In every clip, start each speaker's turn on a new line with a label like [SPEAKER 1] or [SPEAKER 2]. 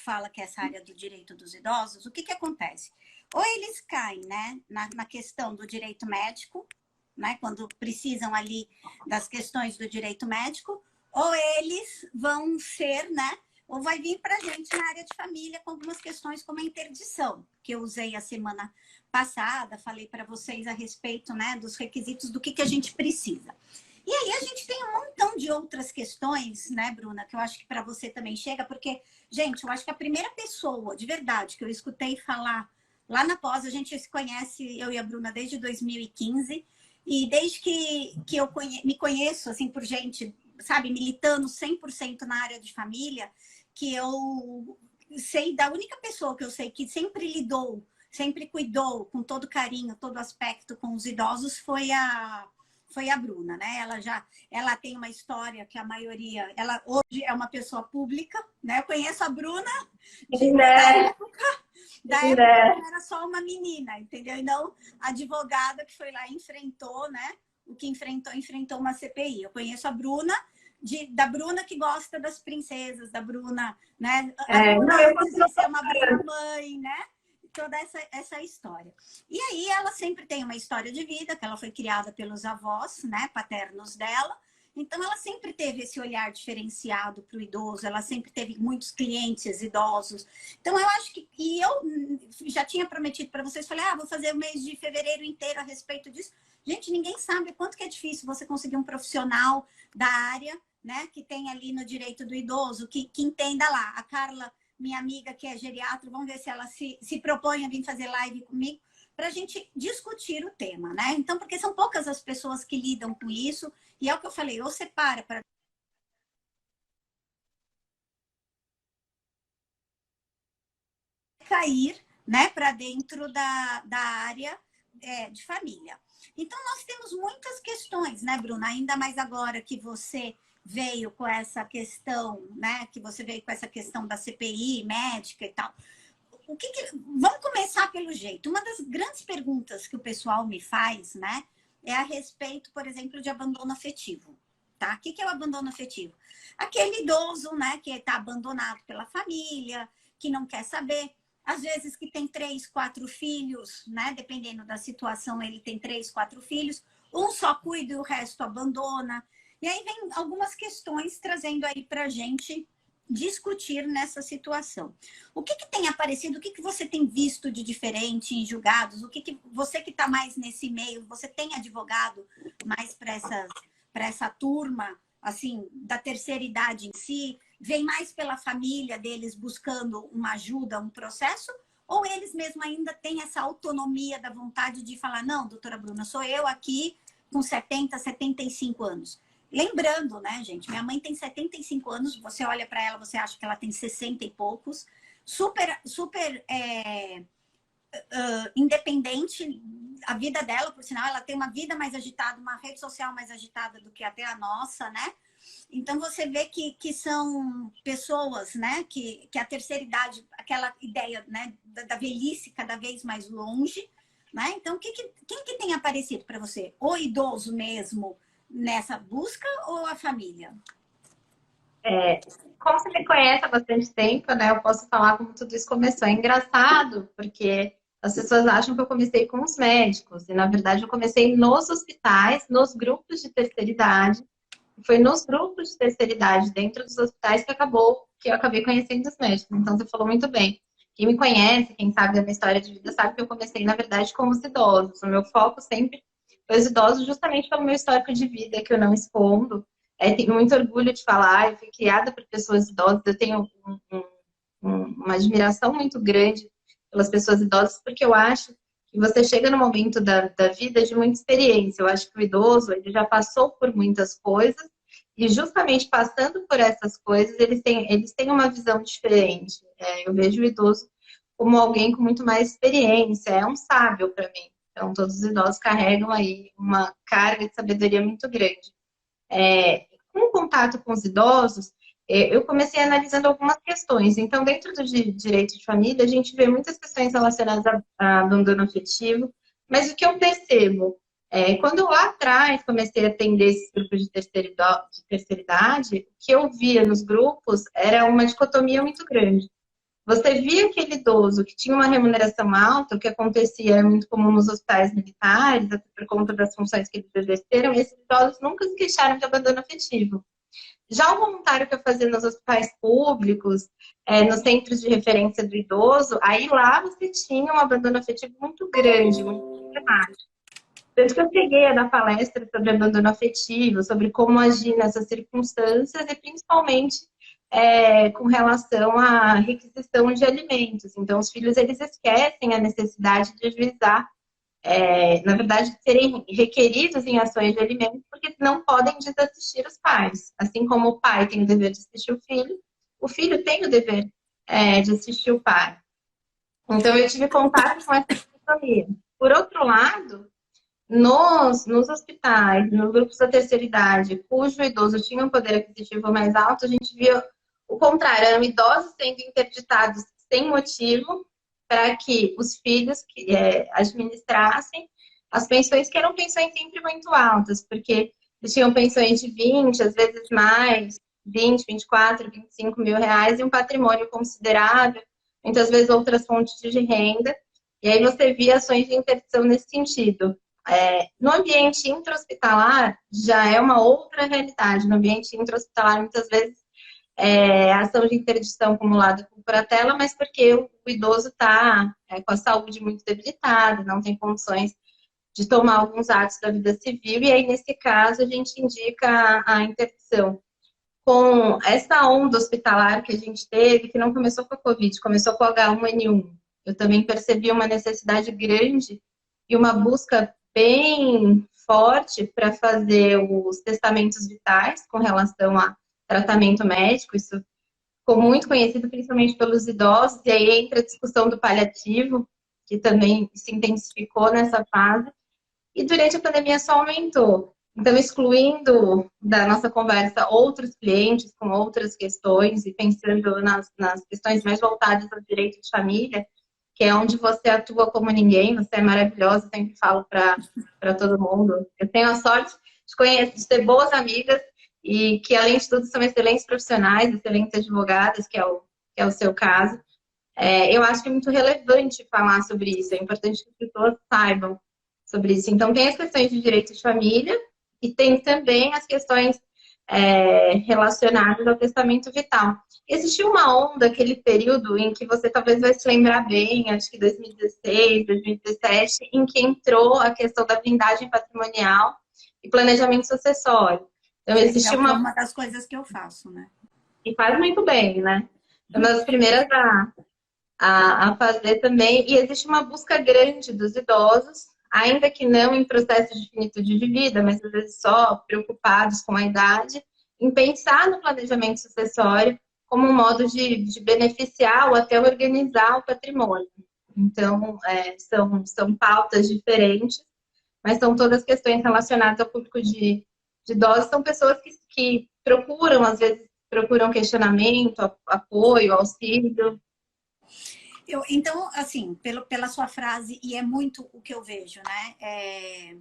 [SPEAKER 1] que fala que é essa área do direito dos idosos, o que que acontece? Ou eles caem, né, na questão do direito médico, né, quando precisam ali das questões do direito médico, ou eles vão ser, né, ou vai vir para a gente na área de família com algumas questões como a interdição, que eu usei a semana passada, falei para vocês a respeito, né, dos requisitos do que a gente precisa. E aí a gente tem um montão de outras questões, né, Bruna, que eu acho que para você também chega, porque, gente, eu acho que a primeira pessoa, de verdade, que eu escutei falar lá na pós, a gente se conhece, eu e a Bruna, desde 2015, e desde que eu me conheço, assim, por gente, sabe, militando 100% na área de família, que eu sei da única pessoa que eu sei que sempre lidou, sempre cuidou com todo carinho, todo aspecto com os idosos, foi a Bruna, né? Ela tem uma história que a maioria, ela hoje é uma pessoa pública, né? Eu conheço a Bruna da época que ela era só uma menina, entendeu? E não a advogada que foi lá e enfrentou, né? O que enfrentou uma CPI. Eu conheço a Bruna, da Bruna que gosta das princesas, da Bruna, né? Antes de ser uma Bruna mãe, né? Toda essa história. E aí ela sempre tem uma história de vida, que ela foi criada pelos avós, né, paternos dela. Então ela sempre teve esse olhar diferenciado para o idoso, ela sempre teve muitos clientes idosos. Então eu acho que, e eu já tinha prometido para vocês, falei, vou fazer o mês de fevereiro inteiro a respeito disso. Gente, ninguém sabe o quanto que é difícil você conseguir um profissional da área, né, que tem ali no direito do idoso, que entenda lá. A Carla, minha amiga que é geriatra, vamos ver se ela se propõe a vir fazer live comigo para a gente discutir o tema, né? Então, porque são poucas as pessoas que lidam com isso, e é o que eu falei, ou separa para cair, né, para dentro da área de família. Então, nós temos muitas questões, né, Bruna? Ainda mais agora que você veio com essa questão, né, que você veio com essa questão da CPI médica e tal. Vamos começar pelo jeito. Uma das grandes perguntas que o pessoal me faz, né, é a respeito, por exemplo, de abandono afetivo. Tá? O que é o abandono afetivo? Aquele idoso, né, que está abandonado pela família, que não quer saber. Às vezes que tem 3, 4 filhos, né? Dependendo da situação, ele tem 3, 4 filhos. Um só cuida e o resto abandona. E aí vem algumas questões trazendo aí para a gente discutir nessa situação. O que tem aparecido, o que você tem visto de diferente em julgados? Você que está mais nesse meio, você tem advogado mais para essa turma, assim, da terceira idade em si? Vem mais pela família deles buscando uma ajuda, um processo? Ou eles mesmo ainda têm essa autonomia da vontade de falar, não, doutora Bruna, sou eu aqui com 70, 75 anos. Lembrando, né, gente, minha mãe tem 75 anos, você olha para ela, você acha que ela tem 60 e poucos, super independente, a vida dela, por sinal, ela tem uma vida mais agitada, uma rede social mais agitada do que até a nossa, né? Então, você vê que são pessoas, né, que a terceira idade, aquela ideia, né, da velhice cada vez mais longe, né? Então, quem que tem aparecido para você? O idoso mesmo nessa busca ou a família?
[SPEAKER 2] Como você me conhece há bastante tempo, né? Eu posso falar como tudo isso começou. É engraçado, porque as pessoas acham que eu comecei com os médicos, e na verdade eu comecei nos hospitais, nos grupos de terceira idade. Foi nos grupos de terceira idade, dentro dos hospitais, que eu acabei conhecendo os médicos. Então, você falou muito bem. Quem me conhece, quem sabe da minha história de vida, sabe que eu comecei, na verdade, com os idosos. O meu foco sempre foi os idosos, justamente pelo meu histórico de vida, que eu não escondo. Tenho muito orgulho de falar, eu fui criada por pessoas idosas, eu tenho uma admiração muito grande pelas pessoas idosas, porque eu acho que você chega no momento da vida de muita experiência. Eu acho que o idoso, ele já passou por muitas coisas, e justamente passando por essas coisas, eles têm uma visão diferente. Eu vejo o idoso como alguém com muito mais experiência, é um sábio para mim. Então, todos os idosos carregam aí uma carga de sabedoria muito grande. Com o contato com os idosos, eu comecei analisando algumas questões. Então, dentro do direito de família, a gente vê muitas questões relacionadas a abandono afetivo, mas o que eu percebo quando eu lá atrás comecei a atender esses grupos de terceira idade, o que eu via nos grupos era uma dicotomia muito grande. você via aquele idoso que tinha uma remuneração alta, o que acontecia muito comum nos hospitais militares, até por conta das funções que eles exerceram, esses idosos nunca se queixaram de abandono afetivo. Já o voluntário que eu fazia nos hospitais públicos, nos centros de referência do idoso, aí lá você tinha um abandono afetivo muito grande, muito problemático. Tanto que eu cheguei a dar palestra sobre abandono afetivo, sobre como agir nessas circunstâncias e principalmente com relação à requisição de alimentos. Então, os filhos, eles esquecem a necessidade de ajuizar, na verdade, de serem requeridos em ações de alimentos, porque não podem desassistir os pais. Assim como o pai tem o dever de assistir o filho tem o dever de assistir o pai. Então, eu tive contato com essa família. Por outro lado, nos hospitais, nos grupos da terceira idade, cujo idoso tinha um poder aquisitivo mais alto, a gente via o contrário, eram idosos sendo interditados sem motivo para que os filhos administrassem as pensões, que eram pensões sempre muito altas, porque eles tinham pensões de 20, às vezes mais, 20, 24, 25 mil reais e um patrimônio considerável, muitas vezes outras fontes de renda. E aí você via ações de interdição nesse sentido. No ambiente intra-hospitalar já é uma outra realidade. No ambiente intra-hospitalar, muitas vezes, ação de interdição acumulada por curatela, mas porque o idoso está com a saúde muito debilitada, não tem condições de tomar alguns atos da vida civil, e aí, nesse caso, a gente indica a interdição. Com essa onda hospitalar que a gente teve, que não começou com a Covid, começou com o H1N1, eu também percebi uma necessidade grande e uma busca bem forte para fazer os testamentos vitais com relação a tratamento médico. Isso ficou muito conhecido principalmente pelos idosos, e aí entra a discussão do paliativo, que também se intensificou nessa fase, e durante a pandemia só aumentou. Então, excluindo da nossa conversa outros clientes com outras questões e pensando nas questões mais voltadas ao direito de família, que é onde você atua como ninguém, você é maravilhosa, sempre falo para todo mundo. Eu tenho a sorte de ter boas amigas e que, além de tudo, são excelentes profissionais, excelentes advogadas, que é o seu caso. Eu acho que é muito relevante falar sobre isso, é importante que as pessoas saibam sobre isso. Então, tem as questões de direito de família e tem também as questões relacionadas ao testamento vital. Existiu uma onda, aquele período em que você talvez vai se lembrar bem, acho que 2016, 2017, em que entrou a questão da blindagem patrimonial e planejamento sucessório. Então, existiu
[SPEAKER 1] uma das coisas que eu faço, né?
[SPEAKER 2] E faz muito bem, né? É uma das primeiras a fazer também. E existe uma busca grande dos idosos, ainda que não em processo de finitude de vida, mas às vezes só preocupados com a idade, em pensar no planejamento sucessório como um modo de beneficiar ou até organizar o patrimônio. Então, são pautas diferentes, mas são todas questões relacionadas ao público de idosos. São pessoas que procuram, às vezes, procuram questionamento, apoio, auxílio.
[SPEAKER 1] Então, assim, pela sua frase, e é muito o que eu vejo, né?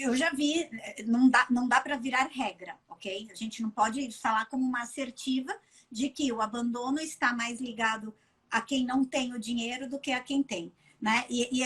[SPEAKER 1] Eu já vi, não dá para virar regra, ok? A gente não pode falar como uma assertiva de que o abandono está mais ligado a quem não tem o dinheiro do que a quem tem, né?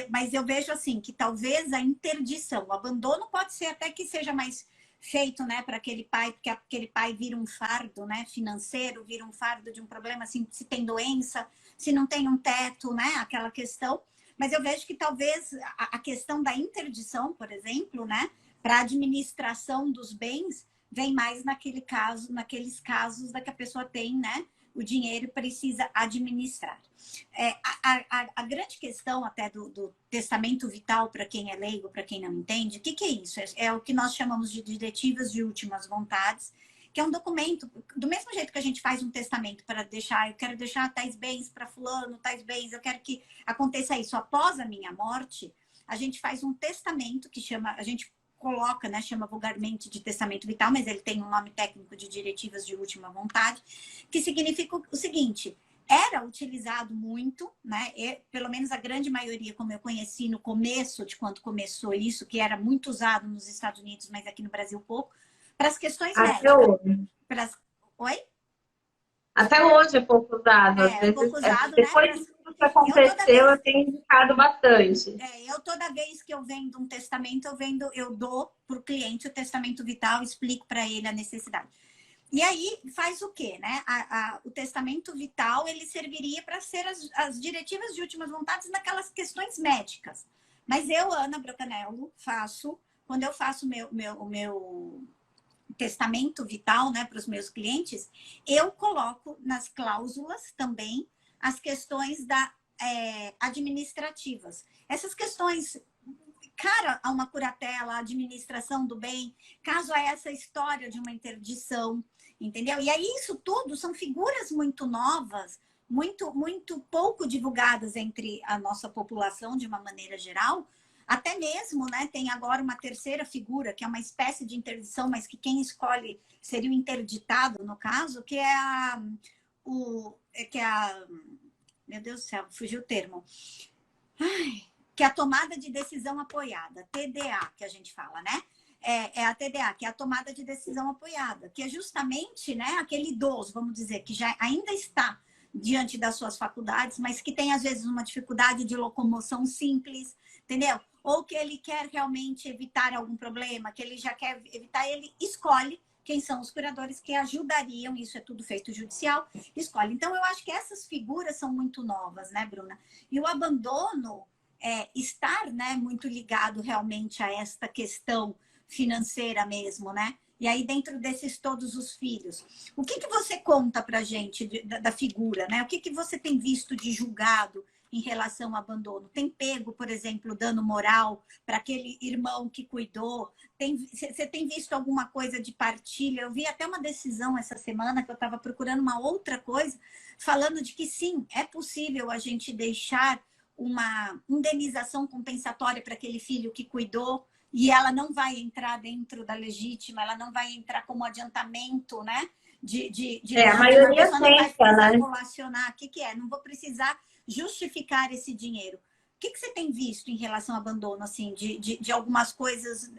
[SPEAKER 1] Mas eu vejo assim que talvez a interdição, o abandono pode ser até que seja mais feito, né, para aquele pai, porque aquele pai vira um fardo, né, financeiro, vira um fardo de um problema, assim, se tem doença, se não tem um teto, né, aquela questão. Mas eu vejo que talvez a questão da interdição, por exemplo, né, para a administração dos bens, vem mais naqueles casos da que a pessoa tem, né, o dinheiro precisa administrar. A grande questão até do testamento vital, para quem é leigo, para quem não entende, o que é isso? É o que nós chamamos de diretivas de últimas vontades, que é um documento, do mesmo jeito que a gente faz um testamento para deixar, eu quero deixar tais bens para fulano, tais bens, eu quero que aconteça isso após a minha morte, a gente faz um testamento que chama, a gente coloca, né, chama vulgarmente de testamento vital, mas ele tem um nome técnico de diretivas de última vontade, que significa o seguinte: era utilizado muito, né? Pelo menos a grande maioria, como eu conheci no começo de quando começou isso, que era muito usado nos Estados Unidos, mas aqui no Brasil pouco, para as questões médicas. Oi?
[SPEAKER 2] Até hoje é pouco usado. Às
[SPEAKER 1] É
[SPEAKER 2] vezes,
[SPEAKER 1] pouco usado, né?
[SPEAKER 2] depois de tudo que
[SPEAKER 1] Eu toda
[SPEAKER 2] aconteceu,
[SPEAKER 1] vez
[SPEAKER 2] eu tenho indicado bastante.
[SPEAKER 1] eu toda vez que eu vendo um testamento, eu dou para o cliente o testamento vital, explico para ele a necessidade. E aí faz o quê, né? O testamento vital ele serviria para ser as diretivas de últimas vontades naquelas questões médicas. Mas eu, Ana Brocanello, quando eu faço o meu testamento vital, né, para os meus clientes, eu coloco nas cláusulas também as questões administrativas. Essas questões, cara, a uma curatela, a administração do bem, caso a essa história de uma interdição, entendeu? E aí isso tudo são figuras muito novas, muito pouco divulgadas entre a nossa população de uma maneira geral. Até mesmo, né, tem agora uma terceira figura, que é uma espécie de interdição, mas que quem escolhe seria o interditado, no caso, que é meu Deus do céu, fugiu o termo. Que é a tomada de decisão apoiada, TDA, que a gente fala, né? É a TDA, que é a tomada de decisão apoiada, que é justamente, né, aquele idoso, vamos dizer, que já ainda está diante das suas faculdades, mas que tem, às vezes, uma dificuldade de locomoção simples, entendeu? Ou que ele quer realmente evitar algum problema, que ele já quer evitar, ele escolhe quem são os curadores que ajudariam, isso é tudo feito judicial, escolhe. Então, eu acho que essas figuras são muito novas, né, Bruna? E o abandono, estar, né, muito ligado realmente a esta questão financeira mesmo, né? E aí, dentro desses todos os filhos, o que você conta pra gente da figura, né? O que você tem visto de julgado em relação ao abandono? Tem pego, por exemplo, dano moral para aquele irmão que cuidou? Você tem visto alguma coisa de partilha? Eu vi até uma decisão essa semana que eu estava procurando uma outra coisa, falando de que sim, é possível a gente deixar uma indenização compensatória para aquele filho que cuidou, e ela não vai entrar dentro da legítima, ela não vai entrar como adiantamento, né? De
[SPEAKER 2] A
[SPEAKER 1] legítima, a
[SPEAKER 2] maioria
[SPEAKER 1] pessoa não vai
[SPEAKER 2] tenta,
[SPEAKER 1] precisar
[SPEAKER 2] né?
[SPEAKER 1] colacionar. O que é? Não vou precisar justificar esse dinheiro. O que você tem visto em relação ao abandono, assim, de algumas coisas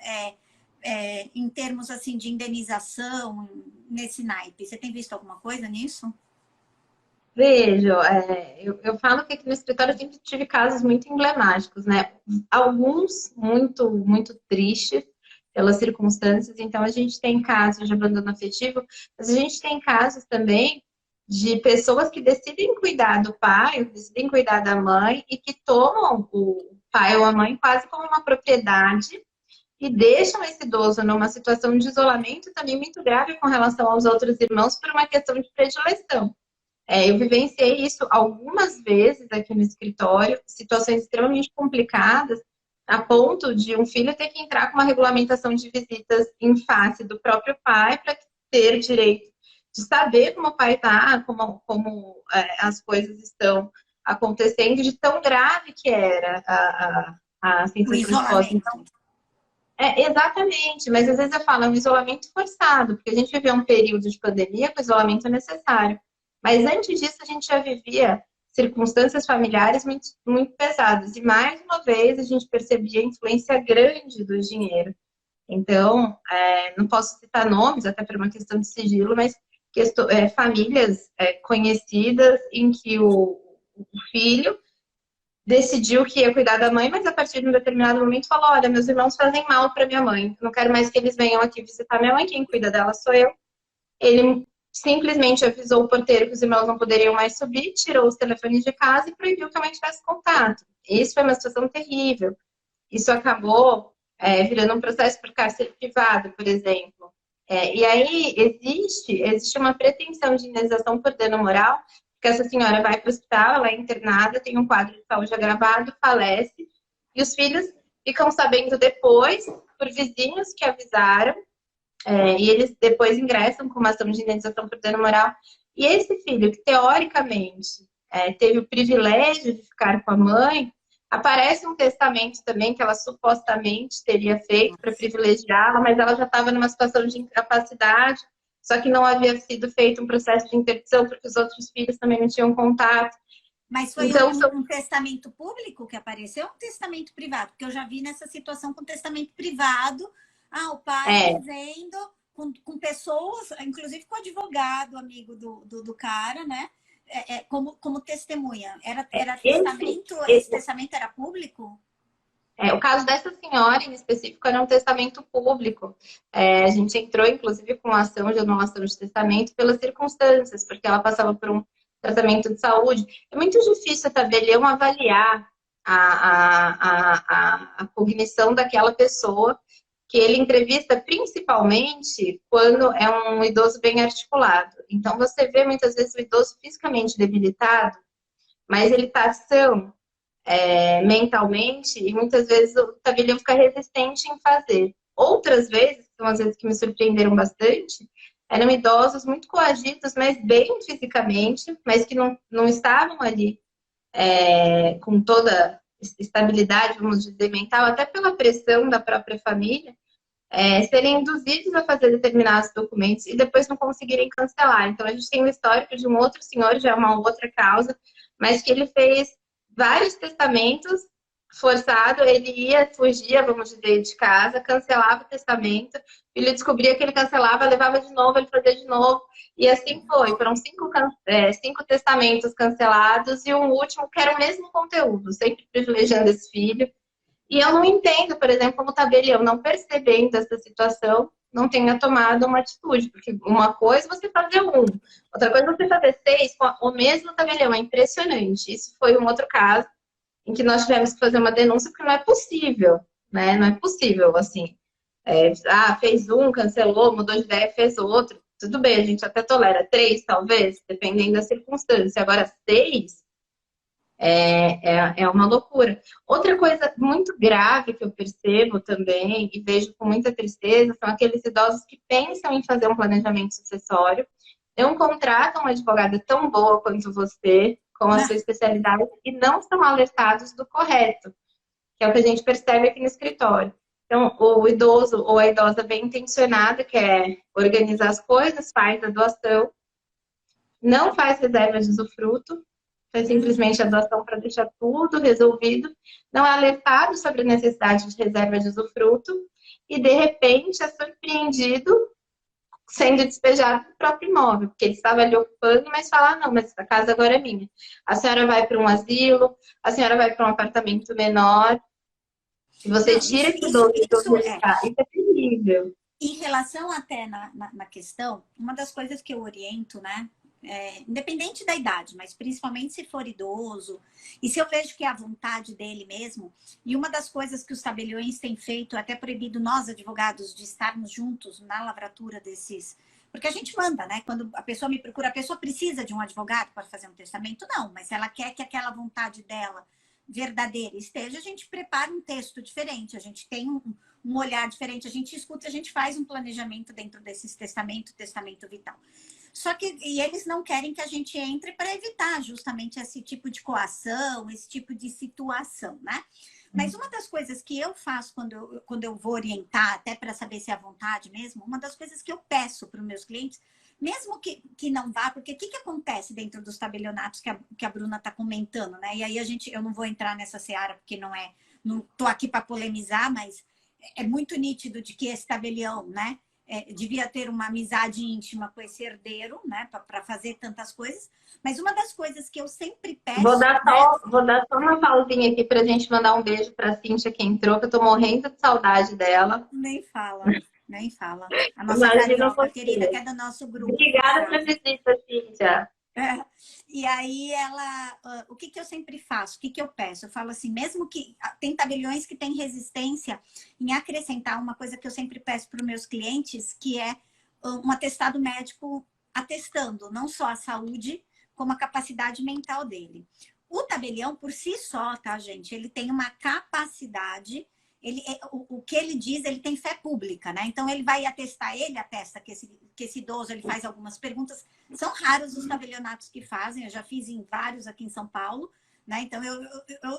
[SPEAKER 1] em termos assim de indenização nesse naipe? Você tem visto alguma coisa nisso?
[SPEAKER 2] Vejo, eu falo que aqui no escritório eu sempre tive casos muito emblemáticos, né? Alguns muito tristes pelas circunstâncias, então a gente tem casos de abandono afetivo, mas a gente tem casos também de pessoas que decidem cuidar do pai, decidem cuidar da mãe e que tomam o pai ou a mãe quase como uma propriedade e deixam esse idoso numa situação de isolamento também muito grave com relação aos outros irmãos por uma questão de predileção. Eu vivenciei isso algumas vezes aqui no escritório, situações extremamente complicadas, a ponto de um filho ter que entrar com uma regulamentação de visitas em face do próprio pai para ter direito de saber como o pai está, como as coisas estão acontecendo, de tão grave que era a
[SPEAKER 1] O
[SPEAKER 2] sensação de posse.
[SPEAKER 1] isolamento.
[SPEAKER 2] Então, exatamente, mas às vezes eu falo, é um isolamento forçado, porque a gente viveu um período de pandemia com isolamento necessário. Mas antes disso, a gente já vivia circunstâncias familiares muito pesadas. E mais uma vez, a gente percebia a influência grande do dinheiro. Então, não posso citar nomes, até por uma questão de sigilo, mas famílias conhecidas em que o filho decidiu que ia cuidar da mãe, mas a partir de um determinado momento falou: olha, meus irmãos fazem mal para minha mãe, não quero mais que eles venham aqui visitar minha mãe, quem cuida dela sou eu. Ele simplesmente avisou o porteiro que os irmãos não poderiam mais subir, tirou os telefones de casa e proibiu que a mãe tivesse contato. Isso foi uma situação terrível. Isso acabou virando um processo por cárcere privado, por exemplo. E aí existe uma pretensão de indenização por dano moral, porque essa senhora vai para o hospital, ela é internada, tem um quadro de saúde agravado, falece, e os filhos ficam sabendo depois, por vizinhos que avisaram, e eles depois ingressam com uma ação de indenização por dano moral. E esse filho, que teoricamente teve o privilégio de ficar com a mãe, aparece um testamento também que ela supostamente teria feito para privilegiá-la, mas ela já estava numa situação de incapacidade, só que não havia sido feito um processo de interdição, porque os outros filhos também não tinham contato.
[SPEAKER 1] Mas foi
[SPEAKER 2] então,
[SPEAKER 1] um testamento público que apareceu ou um testamento privado? Porque eu já vi nessa situação com testamento privado. O pai dizendo com pessoas, inclusive com o advogado, amigo do cara, né? Como testemunha. Era testamento, esse testamento era público?
[SPEAKER 2] O caso dessa senhora em específico era um testamento público. A gente entrou, inclusive, com uma ação de anulação de testamento pelas circunstâncias, porque ela passava por um tratamento de saúde. É muito difícil a tabelião avaliar a cognição daquela pessoa que ele entrevista principalmente quando é um idoso bem articulado. Então, você vê muitas vezes o idoso fisicamente debilitado, mas ele está são mentalmente, e muitas vezes o tabelião fica resistente em fazer. Outras vezes, são as vezes que me surpreenderam bastante, eram idosos muito coagidos, mas bem fisicamente, mas que não estavam ali com toda estabilidade, vamos dizer, mental, até pela pressão da própria família, serem induzidos a fazer determinados documentos e depois não conseguirem cancelar. Então, a gente tem um histórico de um outro senhor, já é uma outra causa, mas que ele fez vários testamentos forçado, ele ia, fugia, vamos dizer, de casa, cancelava o testamento, ele descobria que ele cancelava, levava de novo, ele fazia de novo, e assim foi. Foram 5 testamentos cancelados e um último que era o mesmo conteúdo, sempre privilegiando esse filho. E eu não entendo, por exemplo, como o tabelião, não percebendo essa situação, não tenha tomado uma atitude. Porque uma coisa é você fazer outra coisa é você fazer 6 com o mesmo tabelião. É impressionante. Isso foi um outro caso em que nós tivemos que fazer uma denúncia, porque não é possível, né? Não é possível, assim. Fez cancelou, mudou de ideia, fez outro. Tudo bem, a gente até tolera 3, talvez, dependendo da circunstância. Agora, 6... É uma loucura. Outra coisa muito grave que eu percebo também e vejo com muita tristeza são aqueles idosos que pensam em fazer um planejamento sucessório, não contratam uma advogada tão boa quanto você, com a sua especialidade, e não são alertados do correto, que é o que a gente percebe aqui no escritório. Então, o idoso ou a idosa bem intencionada quer organizar as coisas, faz a doação, não faz reserva de usufruto, faz simplesmente a doação para deixar tudo resolvido, não é alertado sobre a necessidade de reserva de usufruto e, de repente, é surpreendido sendo despejado do próprio imóvel, porque ele estava ali ocupando, mas fala, não, mas a casa agora é minha. A senhora vai para um asilo, a senhora vai para um apartamento menor, e você tira esse idoso do mercado. Isso é terrível.
[SPEAKER 1] Em relação até na questão, uma das coisas que eu oriento, né, independente da idade, mas principalmente se for idoso, e se eu vejo que é a vontade dele mesmo, e uma das coisas que os tabeliões têm feito, até proibido nós, advogados, de estarmos juntos na lavratura desses... Porque a gente manda, né? Quando a pessoa me procura, a pessoa precisa de um advogado para fazer um testamento? Não, mas se ela quer que aquela vontade dela verdadeira esteja, a gente prepara um texto diferente, a gente tem um olhar diferente, a gente escuta, a gente faz um planejamento dentro desses testamento vital. Só que e eles não querem que a gente entre para evitar justamente esse tipo de coação, esse tipo de situação, né? Mas uma das coisas que eu faço quando eu vou orientar, até para saber se é a vontade mesmo, uma das coisas que eu peço para os meus clientes, mesmo que não vá, porque o que acontece dentro dos tabelionatos que a Bruna está comentando, né? E aí eu não vou entrar nessa seara, porque não estou aqui para polemizar, mas é muito nítido de que esse tabelião, né? Devia ter uma amizade íntima com esse herdeiro, né, para fazer tantas coisas. Mas uma das coisas que eu sempre peço...
[SPEAKER 2] Vou dar só uma pausinha aqui para a gente mandar um beijo para a Cíntia que entrou, que eu estou morrendo de saudade dela.
[SPEAKER 1] Nem fala, nem fala. A nossa carioca querida, que é do nosso grupo.
[SPEAKER 2] Obrigada pela visita, Cíntia.
[SPEAKER 1] E aí o que eu sempre faço? O que eu peço? Eu falo assim, mesmo que tem tabeliões que têm resistência em acrescentar uma coisa que eu sempre peço para os meus clientes, que é um atestado médico atestando não só a saúde, como a capacidade mental dele. O tabelião, por si só, tá, gente? Ele tem uma capacidade... o que ele diz, ele tem fé pública, né? Então, ele vai atestar, ele atesta que esse idoso, ele faz algumas perguntas. São raros os tabelionatos que fazem, eu já fiz em vários aqui em São Paulo, né? Então,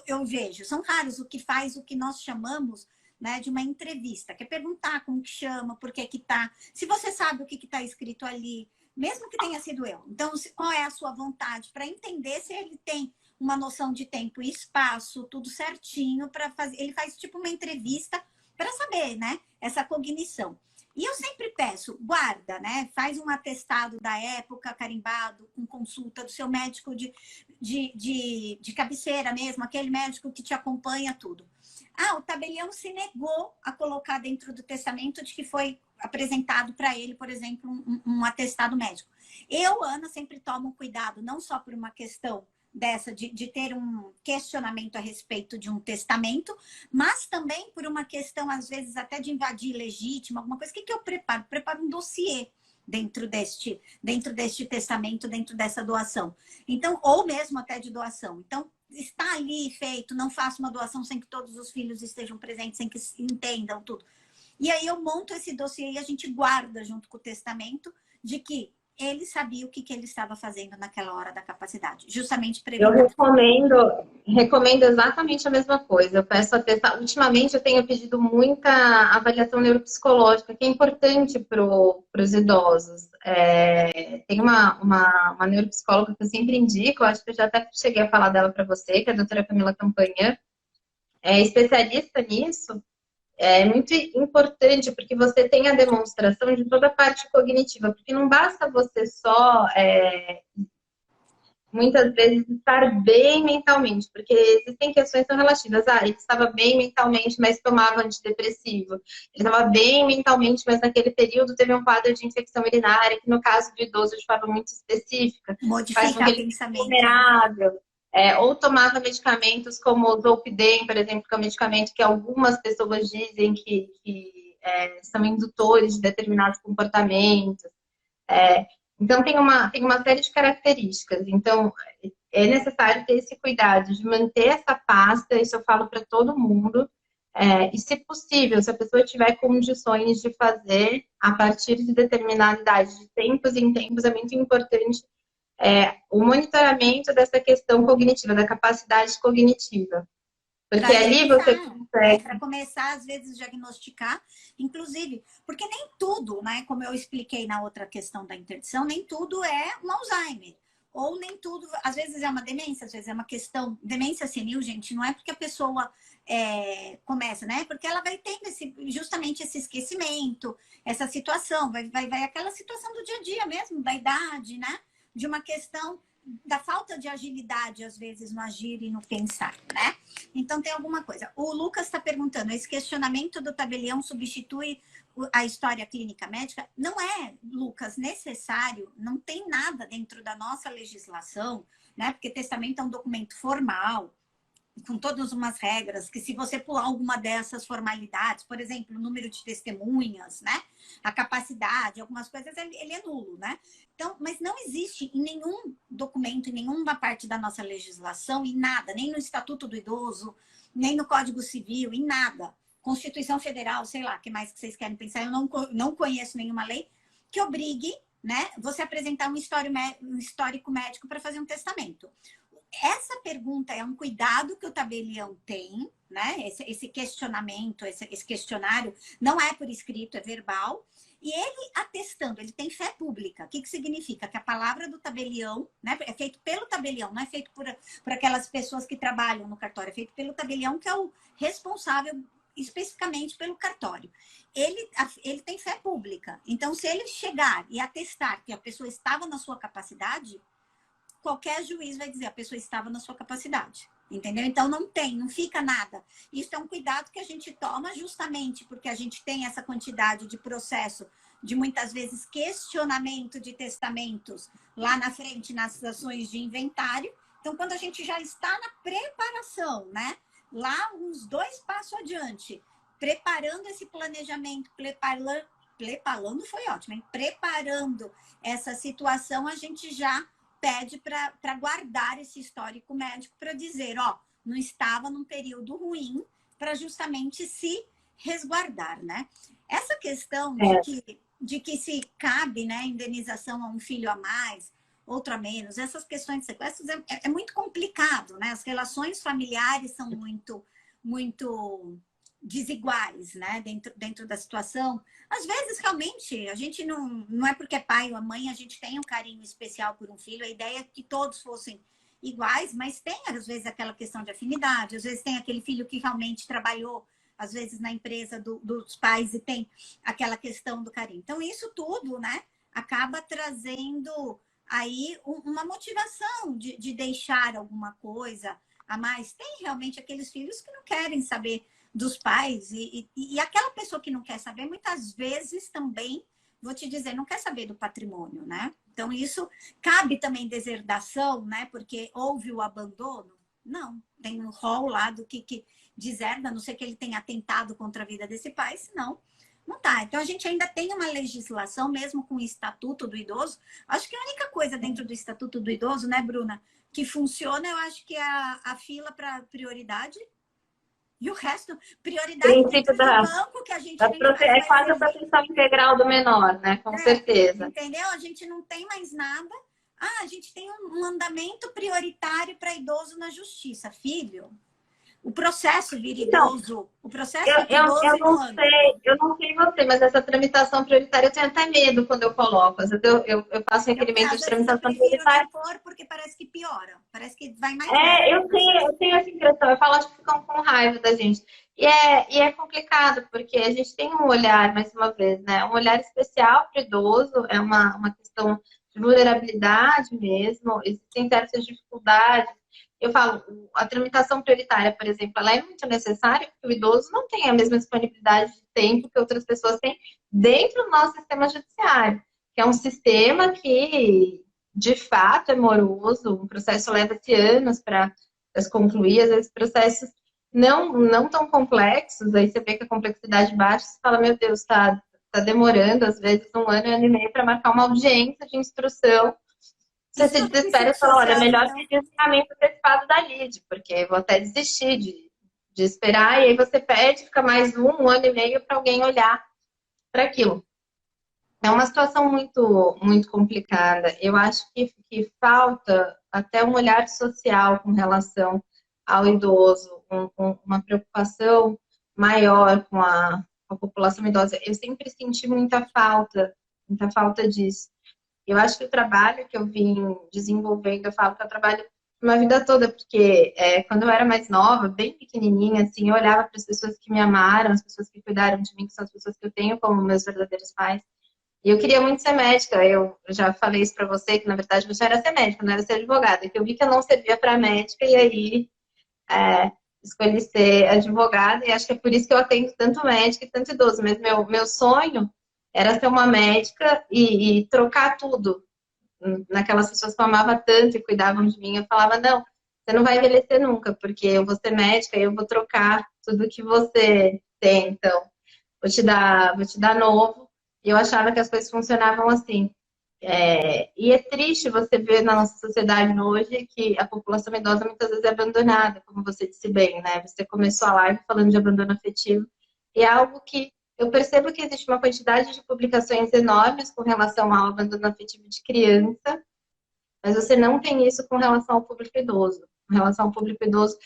[SPEAKER 1] eu vejo, são raros o que faz o que nós chamamos, né, de uma entrevista, que é perguntar como que chama, por que que tá, se você sabe o que que tá escrito ali, mesmo que tenha sido eu. Então, qual é a sua vontade para entender se ele tem uma noção de tempo e espaço, tudo certinho para fazer. Ele faz tipo uma entrevista para saber, né? Essa cognição. E eu sempre peço, guarda, né? Faz um atestado da época, carimbado, com consulta do seu médico de cabeceira mesmo, aquele médico que te acompanha tudo. Ah, o tabelião se negou a colocar dentro do testamento de que foi apresentado para ele, por exemplo, um atestado médico. Eu, Ana, sempre tomo cuidado, não só por uma questão dessa, de ter um questionamento a respeito de um testamento, mas também por uma questão, às vezes, até de invadir legítimo, alguma coisa. O que eu preparo? Preparo um dossiê dentro deste testamento, dentro dessa doação. Então, ou mesmo até de doação. Então, está ali feito, não faço uma doação sem que todos os filhos estejam presentes, sem que entendam tudo. E aí eu monto esse dossiê e a gente guarda junto com o testamento de que ele sabia o que ele estava fazendo naquela hora da capacidade, justamente para
[SPEAKER 2] Eu
[SPEAKER 1] evitar.
[SPEAKER 2] recomendo exatamente a mesma coisa. Eu peço atestar. Ultimamente eu tenho pedido muita avaliação neuropsicológica, que é importante para os idosos. Tem uma neuropsicóloga que eu sempre indico, eu acho que eu já até cheguei a falar dela para você, que é a doutora Camila Campanha, é especialista nisso. É muito importante porque você tem a demonstração de toda a parte cognitiva, porque não basta você só, muitas vezes, estar bem mentalmente, porque existem questões que são relativas. Ah, ele estava bem mentalmente, mas tomava antidepressivo. Ele estava bem mentalmente, mas naquele período teve um quadro de infecção urinária, que no caso do idoso, de forma muito específica, faz com que
[SPEAKER 1] Modificar
[SPEAKER 2] ele fique
[SPEAKER 1] pensamento, né?
[SPEAKER 2] vulnerável. Ou tomava medicamentos como o Zolpidem, por exemplo, que é um medicamento que algumas pessoas dizem que são indutores de determinados comportamentos. Então, tem uma série de características. Então, é necessário ter esse cuidado de manter essa pasta, isso eu falo para todo mundo. E, se possível, se a pessoa tiver condições de fazer a partir de determinada idade, de tempos em tempos, é muito importante o monitoramento dessa questão cognitiva, da capacidade cognitiva. Porque
[SPEAKER 1] Para
[SPEAKER 2] ali você
[SPEAKER 1] revisar, né?
[SPEAKER 2] consegue.
[SPEAKER 1] Para começar, às vezes, diagnosticar, inclusive, porque nem tudo, né? Como eu expliquei na outra questão da interdição, nem tudo é um Alzheimer. Ou nem tudo, às vezes é uma demência, às vezes é uma questão. Demência senil, gente, não é porque a pessoa começa, né? Porque ela vai tendo justamente esse esquecimento, essa situação, vai aquela situação do dia a dia mesmo, da idade, né? De uma questão da falta de agilidade, às vezes, no agir e no pensar, né? Então, tem alguma coisa. O Lucas está perguntando, esse questionamento do tabelião substitui a história clínica médica? Não é, Lucas, necessário, não tem nada dentro da nossa legislação, né? Porque testamento é um documento formal, com todas umas regras, que se você pular alguma dessas formalidades, por exemplo, o número de testemunhas, né? A capacidade, algumas coisas, ele é nulo, né? Então, mas não existe em nenhum documento, em nenhuma parte da nossa legislação, em nada, nem no Estatuto do Idoso, nem no Código Civil, em nada. Constituição Federal, sei lá, o que mais que vocês querem pensar? Eu não conheço nenhuma lei que obrigue, né, você apresentar um histórico médico para fazer um testamento. Essa pergunta é um cuidado que o tabelião tem, né? Esse questionamento, esse questionário não é por escrito, é verbal. E ele atestando, ele tem fé pública. O que significa? Que a palavra do tabelião, né, é feito pelo tabelião, não é feito por aquelas pessoas que trabalham no cartório, é feito pelo tabelião, que é o responsável especificamente pelo cartório. Ele tem fé pública. Então, se ele chegar e atestar que a pessoa estava na sua capacidade, qualquer juiz vai dizer a pessoa estava na sua capacidade, entendeu? Então não fica nada. Isso é um cuidado que a gente toma justamente porque a gente tem essa quantidade de processo, de muitas vezes questionamento de testamentos lá na frente nas ações de inventário. Então, quando a gente já está na preparação, né? Lá uns 2 passos adiante, preparando esse planejamento, preparando foi ótimo, hein? Preparando essa situação, a gente já pede para guardar esse histórico médico para dizer, ó, não estava num período ruim, para justamente se resguardar, né? Essa questão de que se cabe, né, indenização a um filho a mais, outro a menos, essas questões de sequestros é muito complicado, né? As relações familiares são muito desiguais, né, dentro da situação. Às vezes, realmente, a gente não é porque é pai ou mãe, a gente tem um carinho especial por um filho, a ideia é que todos fossem iguais, mas tem, às vezes, aquela questão de afinidade, às vezes tem aquele filho que realmente trabalhou às vezes, na empresa dos pais e tem aquela questão do carinho. Então, isso tudo, né, acaba trazendo aí uma motivação de deixar alguma coisa a mais. Tem realmente aqueles filhos que não querem saber dos pais e aquela pessoa que não quer saber, muitas vezes também, vou te dizer, não quer saber do patrimônio, né? Então, isso cabe também deserdação, né? Porque houve o abandono. Não, tem um rol lá do que deserda, a não ser que ele tenha atentado contra a vida desse pai, senão não tá. Então, a gente ainda tem uma legislação, mesmo com o Estatuto do Idoso. Acho que a única coisa dentro do Estatuto do Idoso, né, Bruna, que funciona, eu acho que é a fila para prioridade. E o resto, prioridade dentro de banco, que a gente nem mais
[SPEAKER 2] é quase a proteção integral do menor, né? Com certeza.
[SPEAKER 1] Entendeu? A gente não tem mais nada. Ah, a gente tem um andamento prioritário para idoso na justiça. Filho, o processo vira idoso. O processo idoso
[SPEAKER 2] eu não sei você, mas essa tramitação prioritária eu tenho até medo quando eu coloco. Às vezes eu faço requerimento de tramitação prioritária.
[SPEAKER 1] Porque parece que piora. Parece que vai mais.
[SPEAKER 2] Eu tenho essa impressão. Eu falo, acho que ficam com raiva da gente. E é complicado, porque a gente tem um olhar, mais uma vez, né? Um olhar especial para o idoso, é uma questão de vulnerabilidade mesmo, existem certas dificuldades. Eu falo, a tramitação prioritária, por exemplo, ela é muito necessária porque o idoso não tem a mesma disponibilidade de tempo que outras pessoas têm dentro do nosso sistema judiciário, que é um sistema que, de fato, é moroso, o processo leva-se anos para se concluir, às vezes processos não tão complexos, aí você vê que a complexidade baixa, você fala, meu Deus, tá demorando, às vezes, um ano e meio para marcar uma audiência de instrução. Você se desespera e fala, olha, melhor pedir o ensinamento antecipado da LIDE, porque eu vou até desistir de esperar, e aí você pede, fica mais um ano e meio para alguém olhar para aquilo. É uma situação muito, muito complicada. Eu acho que falta até um olhar social com relação ao idoso, uma preocupação maior com a população idosa. Eu sempre senti muita falta disso. Eu acho que o trabalho que eu vim desenvolvendo, eu falo que eu trabalho uma vida toda, porque quando eu era mais nova, bem pequenininha, assim, eu olhava para as pessoas que me amaram, as pessoas que cuidaram de mim, que são as pessoas que eu tenho como meus verdadeiros pais. E eu queria muito ser médica. Eu já falei isso para você, que na verdade eu já era ser médica, não era ser advogada, que eu vi que eu não servia para médica e aí escolhi ser advogada, e acho que é por isso que eu atendo tanto médico e tanto idoso. Mas meu sonho era ser uma médica e trocar tudo naquelas pessoas que eu amava tanto e cuidavam de mim. Eu falava, não, você não vai envelhecer nunca, porque eu vou ser médica e eu vou trocar tudo que você tem. Então, vou te dar novo. E eu achava que as coisas funcionavam assim. E é triste você ver na nossa sociedade hoje que a população idosa muitas vezes é abandonada, como você disse bem, né? Você começou a live falando de abandono afetivo, e é algo que eu percebo que existe uma quantidade de publicações enormes com relação ao abandono afetivo de criança, mas você não tem isso com relação ao público idoso. Com relação ao público idoso,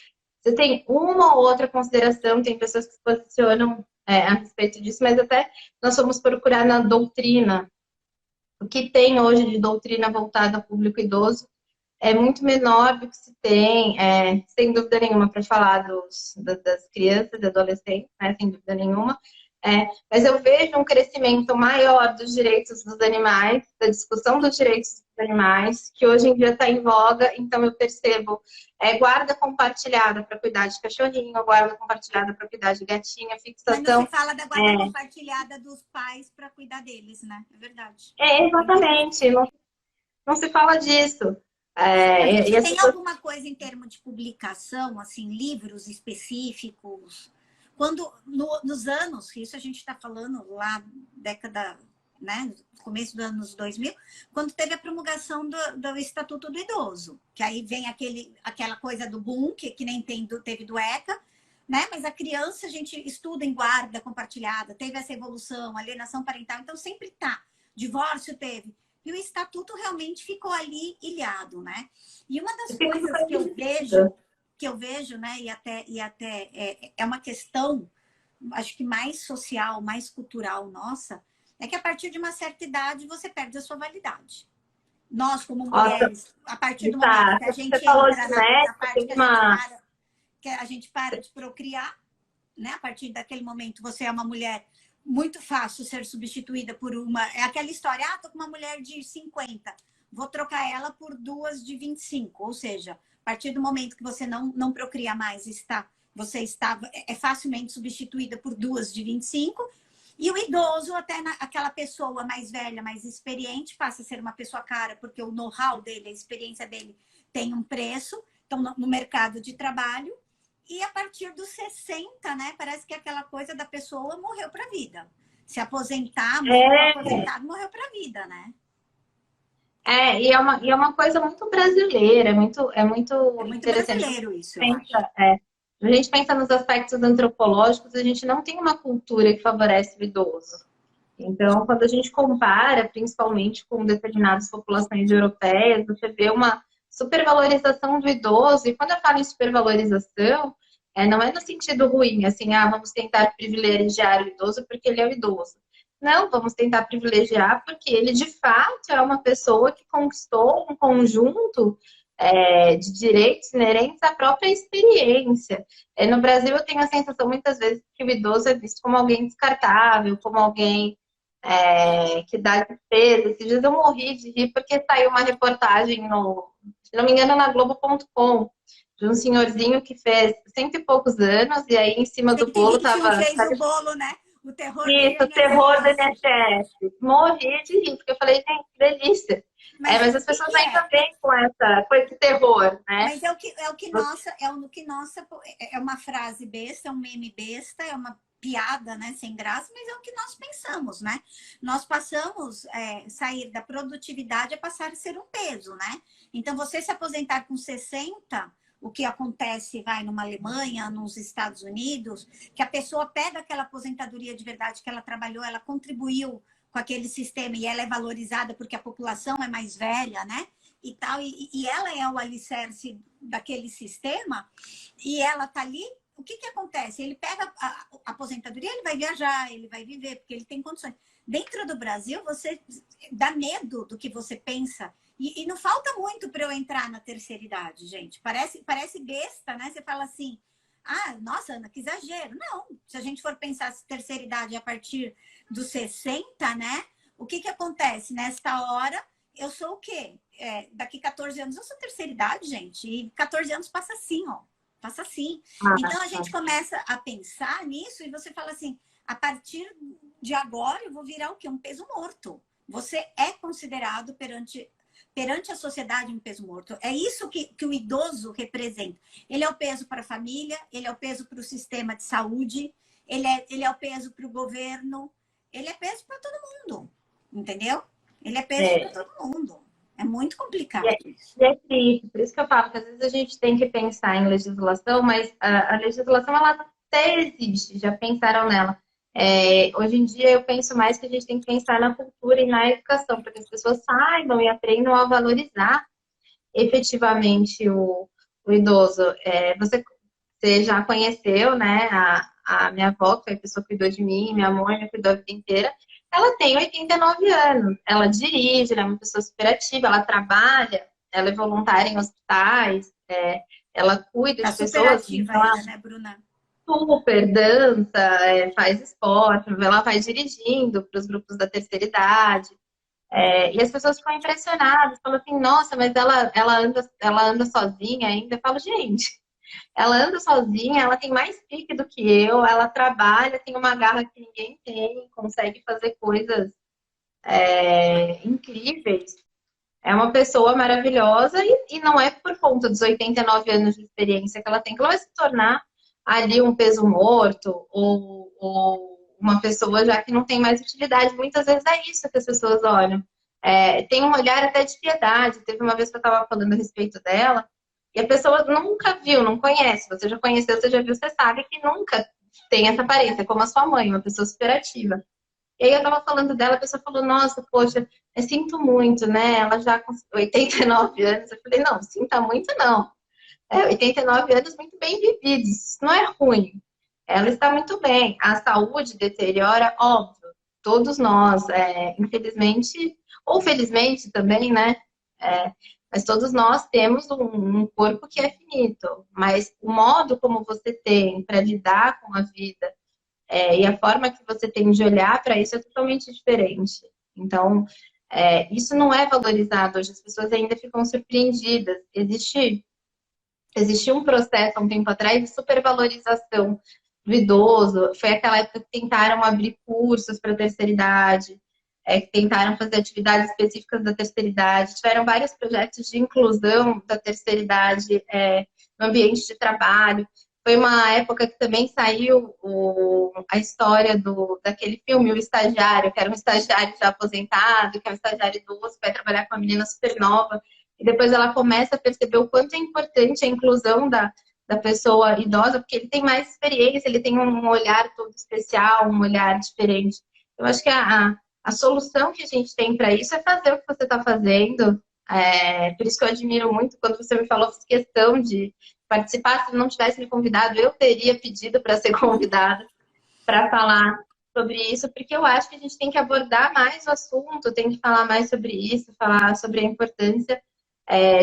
[SPEAKER 2] você tem uma ou outra consideração, tem pessoas que se posicionam a respeito disso, mas até nós fomos procurar na doutrina. O que tem hoje de doutrina voltada ao público idoso é muito menor do que se tem, sem dúvida nenhuma, para falar das crianças e adolescentes, né, sem dúvida nenhuma. Mas eu vejo um crescimento maior dos direitos dos animais, da discussão dos direitos dos animais, que hoje em dia está em voga, então eu percebo guarda compartilhada para cuidar de cachorrinho, guarda compartilhada para cuidar de gatinha, fixação.
[SPEAKER 1] Mas não se fala da guarda compartilhada dos pais para cuidar deles, né? É verdade.
[SPEAKER 2] Exatamente. Não se fala disso.
[SPEAKER 1] A gente tem alguma coisa em termos de publicação, assim, livros específicos? Quando, nos anos, isso a gente está falando lá, década, né, começo dos anos 2000, quando teve a promulgação do Estatuto do Idoso, que aí vem aquela coisa do boom, que nem teve do ECA, né? Mas a criança, a gente estuda em guarda compartilhada, teve essa evolução, alienação parental, então sempre tá. Divórcio teve. E o Estatuto realmente ficou ali ilhado, né? E uma das coisas que eu vejo, né, e até é uma questão, acho que mais social, mais cultural nossa, é que a partir de uma certa idade você perde a sua validade. Nós, como mulheres, a partir do momento que a gente entra na parte que a gente para de procriar, né? A partir daquele momento, você é uma mulher muito fácil ser substituída por uma... É aquela história, ah, tô com uma mulher de 50, vou trocar ela por duas de 25. Ou seja, a partir do momento que você não procria mais, você é facilmente substituída por duas de 25. E o idoso, até aquela pessoa mais velha, mais experiente, passa a ser uma pessoa cara, porque o know-how dele, a experiência dele tem um preço, então no mercado de trabalho. E a partir dos 60, né? Parece que aquela coisa da pessoa morreu para a vida. Se aposentar, morreu aposentado, morreu para a vida, né?
[SPEAKER 2] E é uma coisa muito brasileira,
[SPEAKER 1] É muito
[SPEAKER 2] interessante.
[SPEAKER 1] brasileiro isso, eu acho.
[SPEAKER 2] A gente pensa nos aspectos antropológicos, a gente não tem uma cultura que favorece o idoso. Então, quando a gente compara, principalmente com determinadas populações europeias, você vê uma supervalorização do idoso. E quando eu falo em supervalorização, não é no sentido ruim, assim, vamos tentar privilegiar o idoso porque ele é o idoso. Não, vamos tentar privilegiar porque ele, de fato, é uma pessoa que conquistou um conjunto de direitos inerentes à própria experiência. No Brasil, eu tenho a sensação, muitas vezes, que o idoso é visto como alguém descartável, como alguém que dá despesa. Esses dias eu morri de rir porque saiu uma reportagem, se não me engano, na Globo.com, de um senhorzinho que fez 100 e poucos anos, e aí em cima do bolo tava...
[SPEAKER 1] fez o bolo, né? O terror
[SPEAKER 2] Isso, o terror do INSS. Morri de rir, porque eu falei, gente, que delícia. Mas as pessoas ainda vêm com esse terror, né?
[SPEAKER 1] Mas é o que nossa, é uma frase besta, é um meme besta, é uma piada, né, sem graça, mas é o que nós pensamos, né? Nós passamos sair da produtividade a passar a ser um peso, né? Então, você se aposentar com 60, o que acontece, numa Alemanha, nos Estados Unidos, que a pessoa pega aquela aposentadoria de verdade que ela trabalhou, ela contribuiu com aquele sistema e ela é valorizada porque a população é mais velha, né? E tal, e ela é o alicerce daquele sistema, e ela tá ali. O que acontece? Ele pega a aposentadoria, ele vai viajar, ele vai viver, porque ele tem condições. Dentro do Brasil, você dá medo do que você pensa. E não falta muito para eu entrar na terceira idade, gente. Parece besta, né? Você fala assim, nossa, Ana, que exagero. Não, se a gente for pensar terceira idade a partir dos 60, né? O que acontece? Nesta hora, eu sou o quê? Daqui 14 anos eu sou terceira idade, gente. E 14 anos passa assim, ó. Passa assim. Então, a gente começa a pensar nisso e você fala assim, a partir de agora eu vou virar o quê? Um peso morto. Você é considerado perante a sociedade um peso morto. É isso que o idoso representa. Ele é o peso para a família, ele é o peso para o sistema de saúde, ele é o peso para o governo, ele é peso para todo mundo, entendeu? Ele é peso para todo mundo. É muito complicado isso.
[SPEAKER 2] E é triste, por isso que eu falo que às vezes a gente tem que pensar em legislação, mas a legislação ela até existe, já pensaram nela. Hoje em dia eu penso mais que a gente tem que pensar na cultura e na educação, para que as pessoas saibam e aprendam a valorizar efetivamente o idoso. Você já conheceu, né, a minha avó, que foi a pessoa que cuidou de mim, minha mãe me cuidou a vida inteira. Ela tem 89 anos, ela dirige, ela é uma pessoa super ativa, ela trabalha, ela é voluntária em hospitais, ela cuida de pessoas.
[SPEAKER 1] Super ativa ainda, né, Bruna?
[SPEAKER 2] Super, dança, faz esporte, ela vai dirigindo para os grupos da terceira idade. E as pessoas ficam impressionadas, falam assim, nossa, mas ela anda sozinha ainda. Eu falo, gente, ela anda sozinha, ela tem mais pique do que eu, ela trabalha, tem uma garra que ninguém tem, consegue fazer coisas incríveis. É uma pessoa maravilhosa e não é por conta dos 89 anos de experiência que ela tem que ela vai se tornar ali um peso morto ou uma pessoa já que não tem mais utilidade. Muitas vezes é isso que as pessoas olham. Tem um olhar até de piedade. Teve uma vez que eu estava falando a respeito dela e a pessoa nunca viu, não conhece. Você já conheceu, você já viu, você sabe que nunca tem essa aparência, como a sua mãe, uma pessoa super ativa. E aí eu tava falando dela, a pessoa falou, nossa, poxa, eu sinto muito, né? Ela já com 89 anos. Eu falei, não, sinta muito não. 89 anos muito bem vividos, isso não é ruim. Ela está muito bem. A saúde deteriora, óbvio, todos nós, infelizmente, ou felizmente também, né? Mas todos nós temos um corpo que é finito. Mas o modo como você tem para lidar com a vida e a forma que você tem de olhar para isso é totalmente diferente. Então, isso não é valorizado hoje. As pessoas ainda ficam surpreendidas. Existia um processo há um tempo atrás de supervalorização do idoso. Foi aquela época que tentaram abrir cursos para a terceira idade, que tentaram fazer atividades específicas da terceira idade. Tiveram vários projetos de inclusão da terceira idade no ambiente de trabalho. Foi uma época que também saiu a história daquele filme, O Estagiário, que era um estagiário já aposentado, que é um estagiário idoso, que vai trabalhar com uma menina super nova. E depois ela começa a perceber o quanto é importante a inclusão da pessoa idosa, porque ele tem mais experiência, ele tem um olhar todo especial, um olhar diferente. Eu acho que a solução que a gente tem para isso é fazer o que você está fazendo. Por isso que eu admiro muito quando você me falou, fiz questão de participar. Se não tivesse me convidado, eu teria pedido para ser convidada para falar sobre isso, porque eu acho que a gente tem que abordar mais o assunto, tem que falar mais sobre isso, falar sobre a importância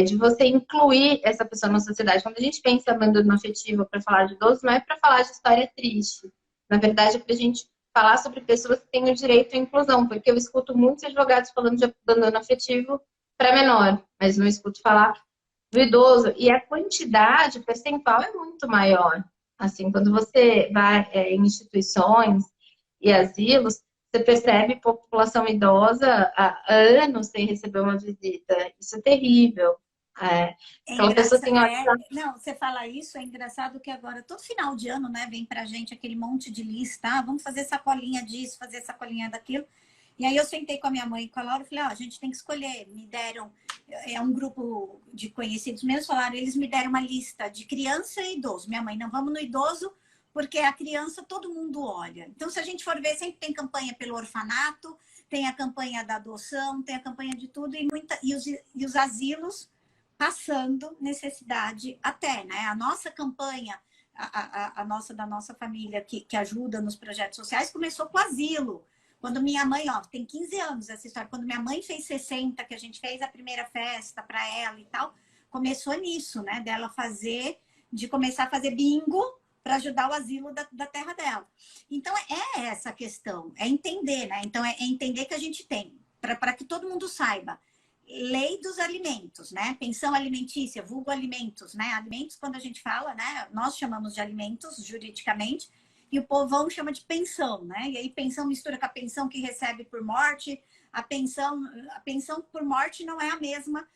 [SPEAKER 2] de você incluir essa pessoa na sociedade. Quando a gente pensa em abandono afetivo para falar de idoso, não é para falar de história triste. Na verdade, é para a gente falar sobre pessoas que têm o direito à inclusão, porque eu escuto muitos advogados falando de abandono afetivo para menor, mas não escuto falar do idoso. E a quantidade percentual é muito maior. Assim, quando você vai em instituições e asilos, você percebe população idosa há anos sem receber uma visita. Isso é terrível. Aquela pessoa tem
[SPEAKER 1] Não, você fala isso, é engraçado que agora, todo final de ano, né, vem pra gente aquele monte de lista, vamos fazer sacolinha disso, fazer sacolinha daquilo. E aí eu sentei com a minha mãe e com a Laura e falei, a gente tem que escolher. Me deram, um grupo de conhecidos meus, falaram, eles me deram uma lista de criança e idoso. Minha mãe, não vamos no idoso, porque a criança todo mundo olha. Então, se a gente for ver, sempre tem campanha pelo orfanato, tem a campanha da adoção, tem a campanha de tudo, e os asilos passando necessidade até, né? A nossa campanha, a nossa da nossa família que ajuda nos projetos sociais começou com o asilo. Quando minha mãe, tem 15 anos essa história, quando minha mãe fez 60, que a gente fez a primeira festa para ela e tal, começou nisso, né? De começar a fazer bingo para ajudar o asilo da terra dela. Então, é essa a questão, é entender, né? Então, é entender que a gente tem, para que todo mundo saiba, lei dos alimentos, né? Pensão alimentícia, vulgo alimentos, né? Alimentos, quando a gente fala, né? Nós chamamos de alimentos juridicamente, e o povão chama de pensão, né? E aí pensão mistura com a pensão que recebe por morte. A pensão por morte não é a mesma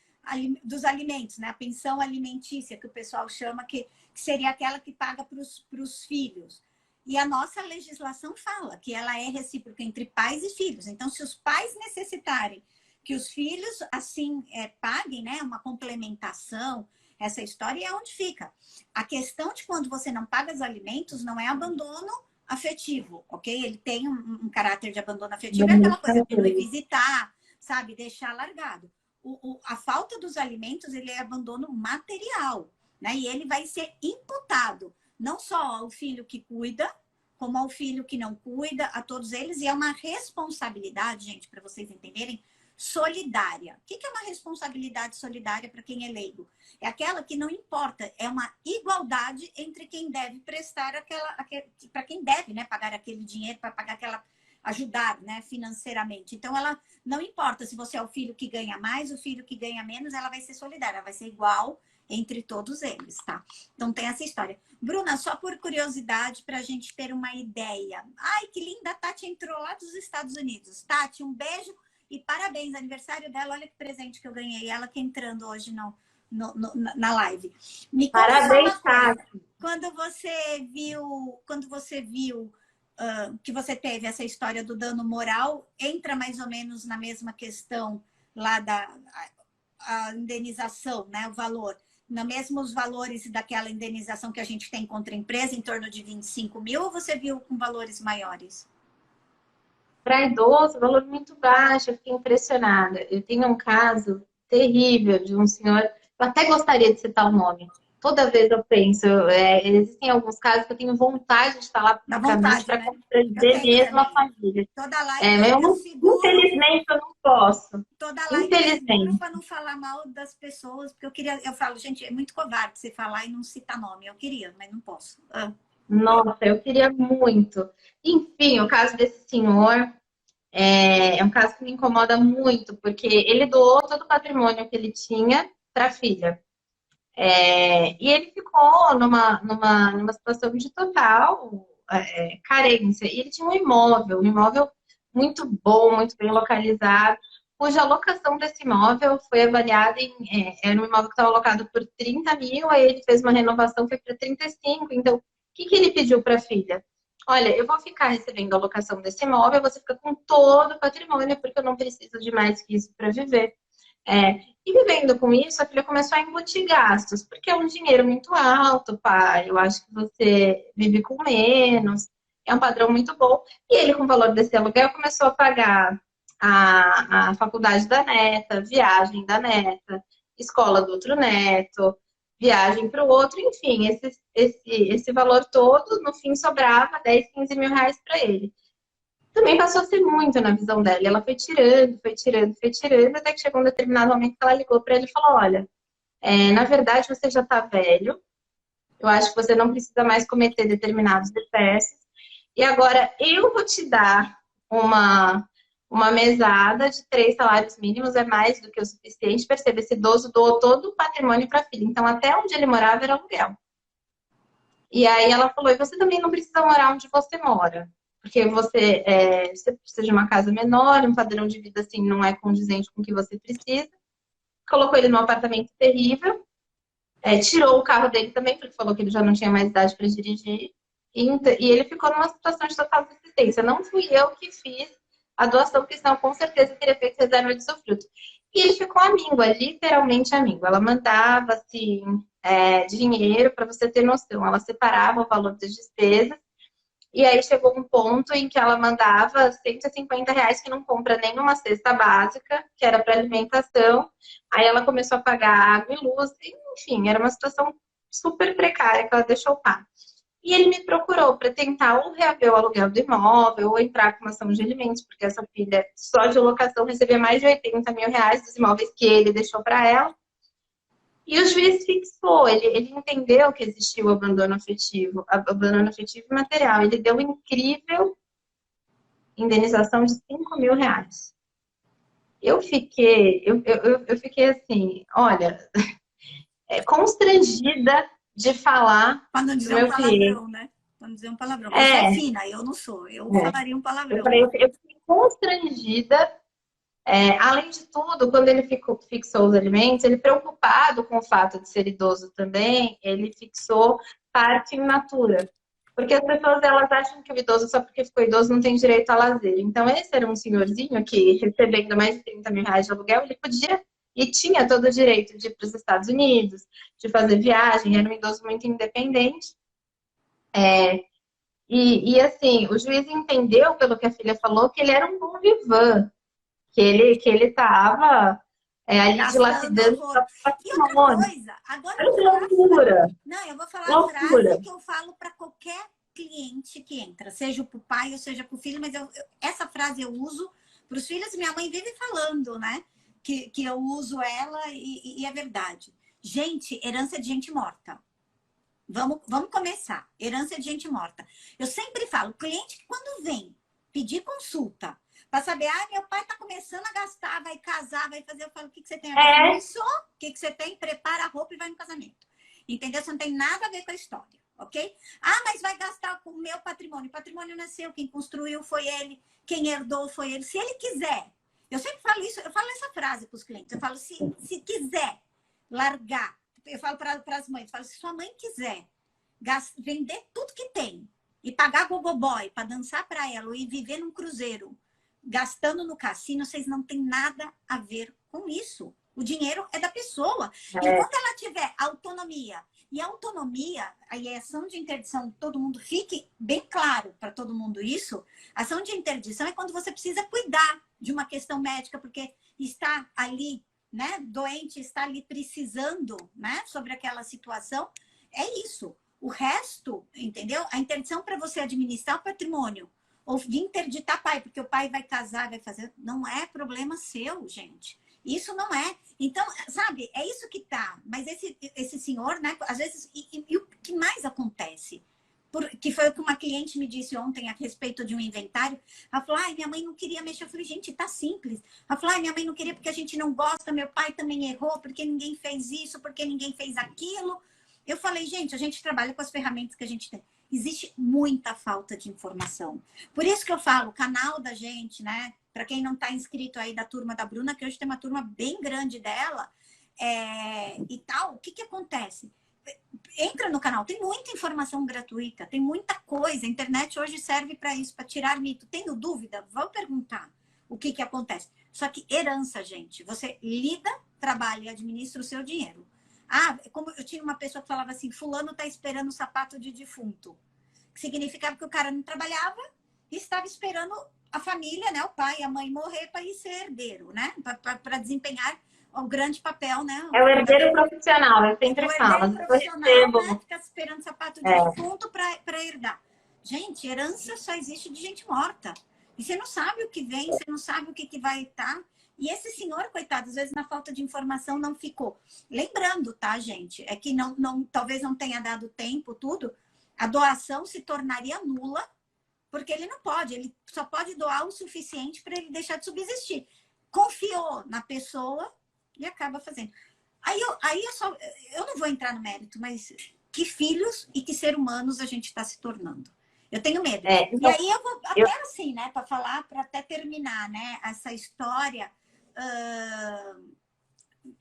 [SPEAKER 1] dos alimentos, né? A pensão alimentícia, que o pessoal chama, que seria aquela que paga para os filhos. E a nossa legislação fala que ela é recíproca entre pais e filhos. Então, se os pais necessitarem que os filhos, assim, paguem, né, uma complementação, essa história é onde fica. A questão de quando você não paga os alimentos não é abandono afetivo, ok? Ele tem um caráter de abandono afetivo, é aquela coisa de não ir visitar, sabe? Deixar largado. A falta dos alimentos, ele é abandono material, né? E ele vai ser imputado não só ao filho que cuida, como ao filho que não cuida, a todos eles. E é uma responsabilidade, gente, para vocês entenderem, solidária. O que é uma responsabilidade solidária para quem é leigo? É aquela que não importa, é uma igualdade entre quem deve prestar para quem deve, né, pagar aquele dinheiro, para pagar ajudar, né, financeiramente. Então, ela não importa se você é o filho que ganha mais, o filho que ganha menos, ela vai ser solidária, ela vai ser igual entre todos eles, tá? Então, tem essa história. Bruna, só por curiosidade, para a gente ter uma ideia. Ai, que linda, a Tati entrou lá dos Estados Unidos. Tati, um beijo. E parabéns, aniversário dela, olha que presente que eu ganhei. Ela que entrando hoje na live. Me conta
[SPEAKER 2] parabéns,
[SPEAKER 1] só uma coisa.
[SPEAKER 2] Tati.
[SPEAKER 1] Quando você viu que você teve essa história do dano moral, entra mais ou menos na mesma questão lá a indenização, né? O valor. No mesmos valores daquela indenização que a gente tem contra a empresa, em torno de 25 mil, ou você viu com valores maiores?
[SPEAKER 2] Para idoso, valor muito baixo, eu fiquei impressionada. Eu tenho um caso terrível de um senhor, eu até gostaria de citar o nome. toda vez eu penso, existem alguns casos que eu tenho vontade de falar
[SPEAKER 1] Dá
[SPEAKER 2] publicamente
[SPEAKER 1] vontade,
[SPEAKER 2] para
[SPEAKER 1] né? Eu
[SPEAKER 2] constranger
[SPEAKER 1] tenho
[SPEAKER 2] mesmo a
[SPEAKER 1] também.
[SPEAKER 2] família.
[SPEAKER 1] Toda live
[SPEAKER 2] Mas
[SPEAKER 1] eu seguro,
[SPEAKER 2] infelizmente eu não posso.
[SPEAKER 1] toda live eu seguro
[SPEAKER 2] Infelizmente.
[SPEAKER 1] para não falar mal das pessoas, porque eu falo, gente, é muito covarde você falar e não citar nome. Eu queria, mas não posso.
[SPEAKER 2] Nossa, eu queria muito. Enfim, o caso desse senhor é um caso que me incomoda muito, porque ele doou todo o patrimônio que ele tinha para a filha. E ele ficou numa situação de total carência. E ele tinha um imóvel muito bom, muito bem localizado, cuja locação desse imóvel foi avaliada era um imóvel que estava alocado por 30 mil, aí ele fez uma renovação, foi para 35. Então, o que ele pediu para a filha? Olha, eu vou ficar recebendo a locação desse imóvel, você fica com todo o patrimônio, porque eu não preciso de mais que isso para viver. E vivendo com isso, a filha começou a embutir gastos, porque é um dinheiro muito alto, pai. Eu acho que você vive com menos, é um padrão muito bom. E ele, com o valor desse aluguel, começou a pagar a faculdade da neta, viagem da neta, escola do outro neto, viagem para o outro, enfim, esse valor todo, no fim, sobrava 10, 15 mil reais para ele. Também passou a ser muito na visão dela. Ela foi tirando, foi tirando, foi tirando, até que chegou um determinado momento que ela ligou para ele e falou: Olha, na verdade você já está velho, eu acho que você não precisa mais cometer determinados excessos, e agora eu vou te dar uma mesada de 3 salários mínimos, é mais do que o suficiente. Perceba, esse idoso doou todo o patrimônio para a filha, então até onde ele morava era aluguel. E aí ela falou: E você também não precisa morar onde você mora. Porque você precisa de uma casa menor, um padrão de vida assim não é condizente com o que você precisa. Colocou ele num apartamento terrível, tirou o carro dele também, porque falou que ele já não tinha mais idade para dirigir. E ele ficou numa situação de total desistência. Não fui eu que fiz a doação, porque senão com certeza teria feito reserva de usufruto. E ele ficou amigo, literalmente amigo. Ela mandava assim, dinheiro, para você ter noção. Ela separava o valor das despesas. E aí chegou um ponto em que ela mandava 150 reais, que não compra nenhuma cesta básica, que era para alimentação. Aí ela começou a pagar água e luz. Enfim, era uma situação super precária que ela deixou par. E ele me procurou para tentar ou reaver o aluguel do imóvel ou entrar com uma ação de alimentos, porque essa filha só de locação recebia mais de 80 mil reais dos imóveis que ele deixou para ela. E o juiz fixou, ele entendeu que existia o abandono afetivo e material. Ele deu uma incrível indenização de 5 mil reais. Eu fiquei assim, olha, constrangida de falar
[SPEAKER 1] Para não
[SPEAKER 2] pro
[SPEAKER 1] dizer um
[SPEAKER 2] meu cliente.
[SPEAKER 1] palavrão, né? Para não dizer um palavrão. Você é fina, eu não sou. Eu falaria um
[SPEAKER 2] Eu
[SPEAKER 1] palavrão.
[SPEAKER 2] falei, eu fiquei constrangida. Além de tudo, quando ele fixou os alimentos, ele preocupado com o fato de ser idoso também, ele fixou parte in natura. Porque as pessoas elas acham que o idoso, só porque ficou idoso, não tem direito a lazer. Então, esse era um senhorzinho que, recebendo mais de 30 mil reais de aluguel, ele podia e tinha todo o direito de ir para os Estados Unidos, de fazer viagem, era um idoso muito independente. Assim, o juiz entendeu, pelo que a filha falou, que ele era um bom vivan, que ele estava ali
[SPEAKER 1] Gastando
[SPEAKER 2] dilapidando o
[SPEAKER 1] horror.
[SPEAKER 2] próprio
[SPEAKER 1] E outra
[SPEAKER 2] patrimônio.
[SPEAKER 1] coisa, agora eu
[SPEAKER 2] Olha
[SPEAKER 1] vou
[SPEAKER 2] que
[SPEAKER 1] falar a frase.
[SPEAKER 2] loucura,
[SPEAKER 1] Não, eu vou falar a
[SPEAKER 2] loucura.
[SPEAKER 1] frase que eu falo para qualquer cliente que entra, seja para o pai ou seja para o filho, mas essa frase eu uso para os filhos. Minha mãe vive falando, né? Que eu uso ela e é verdade. Gente, herança de gente morta. Vamos começar. Herança de gente morta. Eu sempre falo, cliente que quando vem pedir consulta para saber, meu pai está começando a gastar, vai casar, vai fazer, eu falo, o que você tem a ver com isso? O que você tem? Prepara a roupa e vai no casamento. Entendeu? Você não tem nada a ver com a história, ok? Mas vai gastar com o meu patrimônio. O patrimônio não é seu, quem construiu foi ele, quem herdou foi ele. Se ele quiser, eu sempre falo isso, eu falo essa frase para os clientes, eu falo, se quiser largar, eu falo para as mães, eu falo, se sua mãe quiser vender tudo que tem e pagar gogoboy para dançar para ela e viver num cruzeiro, gastando no cassino, vocês não têm nada a ver com isso. O dinheiro é da pessoa. Enquanto ela tiver autonomia, e autonomia, a ação de interdição, todo mundo fique bem claro para todo mundo isso, a ação de interdição é quando você precisa cuidar de uma questão médica, porque está ali né, doente, está ali precisando, né, sobre aquela situação, é isso. O resto, entendeu? A interdição para você administrar o patrimônio, ou de interditar pai, porque o pai vai casar, vai fazer, não é problema seu, gente. Isso não é. Então, sabe, é isso que tá. Mas esse senhor, né, às vezes, e o que mais acontece? Que foi o que uma cliente me disse ontem a respeito de um inventário. Ela falou, ai, minha mãe não queria mexer. Eu falei, gente, tá simples. Ela falou, ai, minha mãe não queria porque a gente não gosta, meu pai também errou, porque ninguém fez isso, porque ninguém fez aquilo. Eu falei, gente, a gente trabalha com as ferramentas que a gente tem. Existe muita falta de informação. Por isso que eu falo, o canal da gente, né? Para quem não está inscrito aí da turma da Bruna, que hoje tem uma turma bem grande dela, e tal, o que que acontece? Entra no canal, tem muita informação gratuita, tem muita coisa. A internet hoje serve para isso, para tirar mito. Tenho dúvida? Vou perguntar o que que acontece. Só que herança, gente, você lida, trabalha e administra o seu dinheiro. Ah, como eu tinha uma pessoa que falava assim, fulano está esperando o sapato de defunto. Que significava que o cara não trabalhava e estava esperando a família, né, o pai e a mãe morrer para ir ser herdeiro, né? Para desempenhar o grande papel, né?
[SPEAKER 2] É o herdeiro profissional, eu sempre falo.
[SPEAKER 1] O herdeiro profissional, né? Fica esperando sapato de defunto para herdar. Gente, herança só existe de gente morta. E você não sabe o que vem, você não sabe o que, que vai estar. E esse senhor, coitado, às vezes na falta de informação não ficou. Lembrando, tá, gente? É que talvez não tenha dado tempo, tudo. A doação se tornaria nula, porque ele não pode, ele só pode doar o suficiente para ele deixar de subsistir. Confiou na pessoa e acaba fazendo. Aí eu não vou entrar no mérito, mas que filhos e que ser humanos a gente está se tornando. Eu tenho medo.
[SPEAKER 2] Então,
[SPEAKER 1] e aí eu vou até assim, né, para falar, para até terminar, né, essa história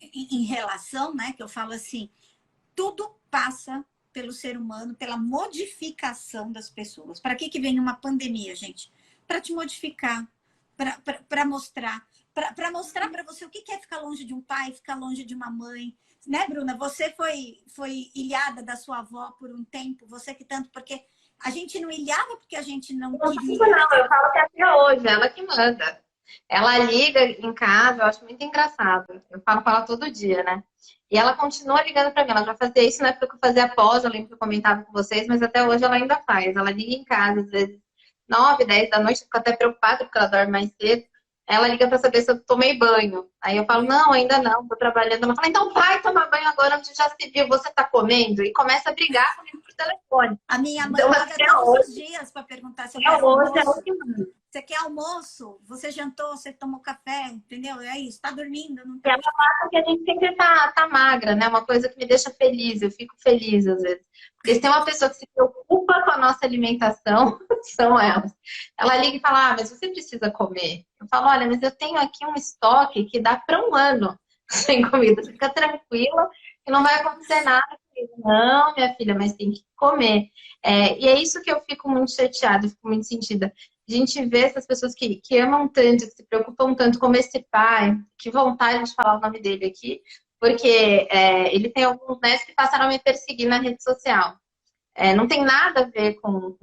[SPEAKER 1] em relação, né, que eu falo assim, tudo passa pelo ser humano, pela modificação das pessoas. Para que vem uma pandemia, gente? Para te modificar, para mostrar. Para mostrar para você o que é ficar longe de um pai, ficar longe de uma mãe. Né, Bruna? Você foi ilhada da sua avó por um tempo, você que tanto, porque a gente não ilhava porque a gente não queria.
[SPEAKER 2] Não, eu falo que até hoje, ela que manda. Ela liga em casa, eu acho muito engraçado. Eu falo com ela todo dia, né? E ela continua ligando para mim. Ela já fazia isso na época que eu fazia pós, eu lembro que eu comentava com vocês, mas até hoje ela ainda faz. Ela liga em casa, às vezes 9, 10 da noite, fico até preocupada porque ela dorme mais cedo. Ela liga para saber se eu tomei banho. Aí eu falo, não, ainda não, tô trabalhando. Ela fala, então vai tomar banho agora, onde já se viu, você tá comendo? E começa a brigar comigo por telefone.
[SPEAKER 1] A minha mãe
[SPEAKER 2] então,
[SPEAKER 1] liga todos os dias para perguntar se eu quero almoço. Você quer almoço? Você jantou? Você tomou café? Entendeu? É isso. Tá dormindo? Não tá...
[SPEAKER 2] E ela fala que a gente sempre tá magra, né? Uma coisa que me deixa feliz. Eu fico feliz às vezes. Porque se tem uma pessoa que se preocupa com a nossa alimentação, são elas. Ela liga e fala, mas você precisa comer. Eu falo, olha, mas eu tenho aqui um estoque que dá para um ano sem comida. Você fica tranquila que não vai acontecer nada. Não, minha filha, mas tem que comer. E é isso que eu fico muito chateada, fico muito sentida. A gente vê essas pessoas que amam tanto, que se preocupam tanto, como esse pai, que vontade de falar o nome dele aqui, porque ele tem alguns netos que passaram a me perseguir na rede social. Não tem nada a ver com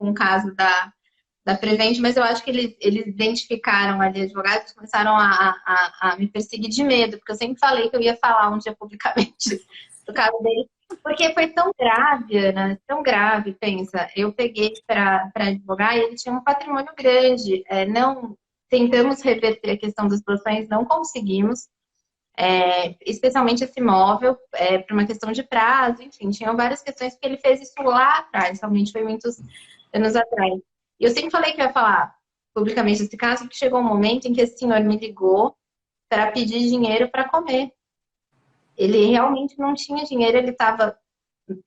[SPEAKER 2] o caso da Prevent, mas eu acho que eles identificaram ali, advogados, começaram a me perseguir de medo, porque eu sempre falei que eu ia falar um dia publicamente do caso dele, porque foi tão grave, Ana, tão grave, pensa. Eu peguei para advogar e ele tinha um patrimônio grande. Não tentamos reverter a questão das doações, não conseguimos, especialmente esse imóvel, por uma questão de prazo, enfim, tinham várias questões, porque ele fez isso lá atrás, realmente foi muitos anos atrás. E eu sempre falei que eu ia falar publicamente esse caso, que chegou um momento em que esse senhor me ligou para pedir dinheiro para comer. Ele realmente não tinha dinheiro, ele estava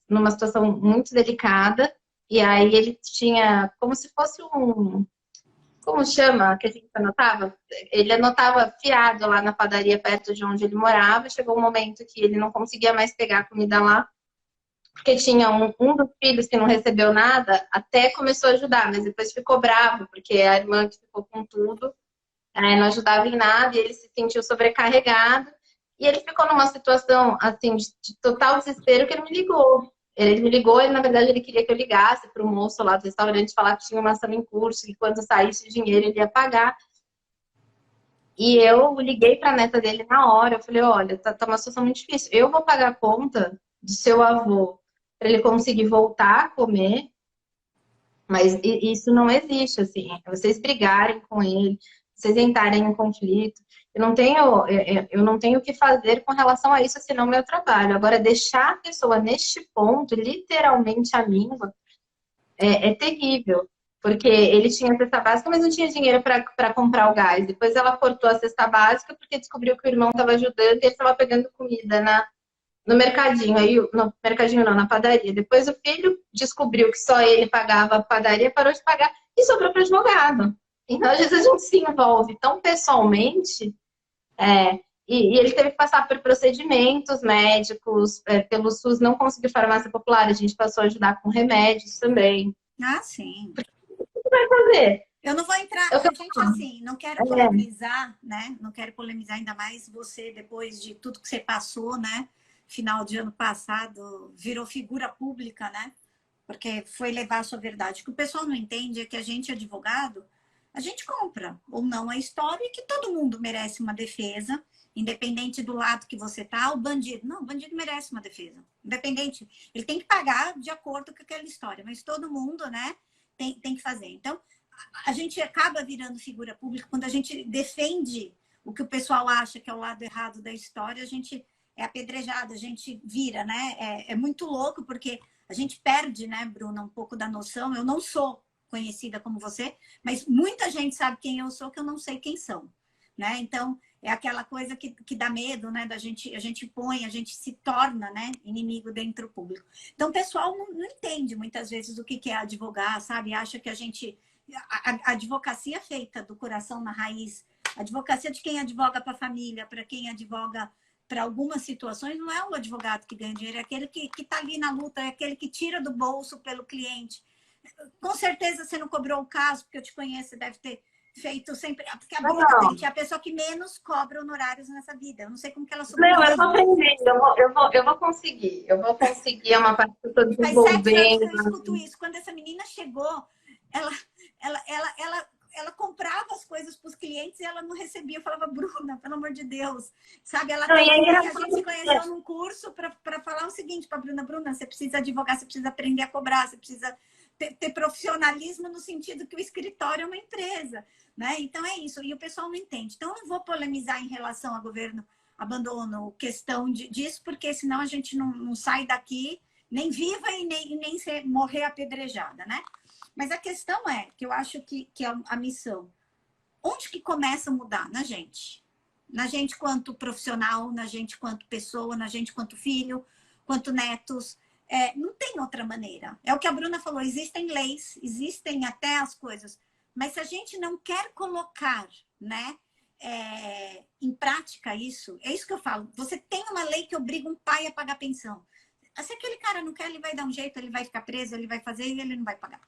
[SPEAKER 2] numa situação muito delicada, e aí ele tinha como se fosse como chama, que a gente anotava? Ele anotava fiado lá na padaria perto de onde ele morava, chegou um momento que ele não conseguia mais pegar a comida lá, porque tinha um dos filhos que não recebeu nada, até começou a ajudar, mas depois ficou bravo, porque a irmã que ficou com tudo, não ajudava em nada, e ele se sentiu sobrecarregado, e ele ficou numa situação, assim, de total desespero, que ele me ligou. Ele me ligou e, na verdade, ele queria que eu ligasse para o moço lá do restaurante falar que tinha uma ação em curso e quando saísse o dinheiro ele ia pagar. E eu liguei para a neta dele na hora. Eu falei: olha, tá uma situação muito difícil. Eu vou pagar a conta do seu avô para ele conseguir voltar a comer, mas isso não existe, assim. É vocês brigarem com ele, vocês entrarem em conflito. Eu não tenho o que fazer com relação a isso, senão meu trabalho. Agora, deixar a pessoa neste ponto, literalmente a míngua, é terrível. Porque ele tinha a cesta básica, mas não tinha dinheiro para comprar o gás. Depois ela cortou a cesta básica porque descobriu que o irmão estava ajudando e ele estava pegando comida no mercadinho. Aí, no mercadinho não, na padaria. Depois o filho descobriu que só ele pagava a padaria, parou de pagar e sobrou para o advogado. Então, às vezes, a gente se envolve tão pessoalmente, e ele teve que passar por procedimentos médicos, pelo SUS não conseguiu farmácia popular, a gente passou a ajudar com remédios também.
[SPEAKER 1] Ah, sim.
[SPEAKER 2] O que vai fazer?
[SPEAKER 1] Eu não vou entrar,
[SPEAKER 2] Eu
[SPEAKER 1] gente, assim, não quero polemizar, né? Não quero polemizar ainda mais você, depois de tudo que você passou, né? Final de ano passado, virou figura pública, né? Porque foi levar a sua verdade. O que o pessoal não entende é que a gente, advogado, a gente compra ou não a história e que todo mundo merece uma defesa, independente do lado que você tá. O bandido, não, o bandido merece uma defesa. Independente, ele tem que pagar de acordo com aquela história, mas todo mundo, né, tem que fazer. Então, a gente acaba virando figura pública quando a gente defende o que o pessoal acha que é o lado errado da história, a gente é apedrejado, a gente vira, né? É muito louco, porque a gente perde, né, Bruna, um pouco da noção. Eu não sou conhecida como você, mas muita gente sabe quem eu sou, que eu não sei quem são, né? Então, é aquela coisa que dá medo, né? A gente põe, a gente se torna, né, inimigo dentro do público. Então, o pessoal não entende muitas vezes o que é advogar, sabe? Acha que a gente... A advocacia feita do coração na raiz, a advocacia de quem advoga para a família, para quem advoga para algumas situações, não é o advogado que ganha dinheiro, é aquele que está ali na luta, é aquele que tira do bolso pelo cliente. Com certeza você não cobrou o caso, porque eu te conheço, você deve ter feito sempre. Porque a Bruna, gente, é a pessoa que menos cobra honorários nessa vida. Eu não sei como que ela sobrevive.
[SPEAKER 2] Não, eu tô aprendendo, eu vou conseguir. Eu vou conseguir, é uma parte que eu tô desenvolvendo.
[SPEAKER 1] Faz 7 anos que eu escuto isso. Quando essa menina chegou, ela comprava as coisas para os clientes e ela não recebia. Eu falava: Bruna, pelo amor de Deus, sabe? Ela a gente se conheceu num curso para falar o seguinte para Bruna, você precisa advogar, você precisa aprender a cobrar, você precisa ter profissionalismo no sentido que o escritório é uma empresa, né? Então é isso, e o pessoal não entende. Então eu não vou polemizar em relação ao governo abandono, questão disso, porque senão a gente não sai daqui nem viva e nem morrer apedrejada, né? Mas a questão é, que eu acho que é a missão, onde que começa a mudar? Na gente. Na gente quanto profissional, na gente quanto pessoa, na gente quanto filho, quanto netos. Não tem outra maneira. É o que a Bruna falou, existem leis, existem até as coisas, mas se a gente não quer colocar, né, em prática isso, é isso que eu falo. Você tem uma lei que obriga um pai a pagar pensão. Se aquele cara não quer, ele vai dar um jeito, ele vai ficar preso, ele vai fazer e ele não vai pagar.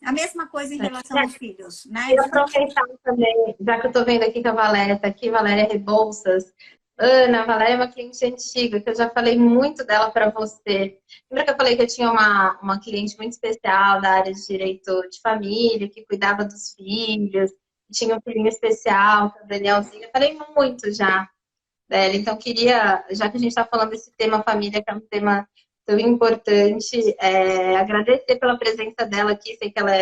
[SPEAKER 1] A mesma coisa em relação aos filhos, né?
[SPEAKER 2] Eu aproveitar também, já que eu tô vendo aqui que a Valéria tá aqui, Valéria Rebouças. Ana, a Valéria é uma cliente antiga, que eu já falei muito dela para você. Lembra que eu falei que eu tinha uma cliente muito especial da área de direito de família, que cuidava dos filhos, tinha um filhinho especial, que é o Danielzinho. Eu falei muito já dela. Então, queria, já que a gente está falando desse tema família, que é um tema tão importante, agradecer pela presença dela aqui. Sei que ela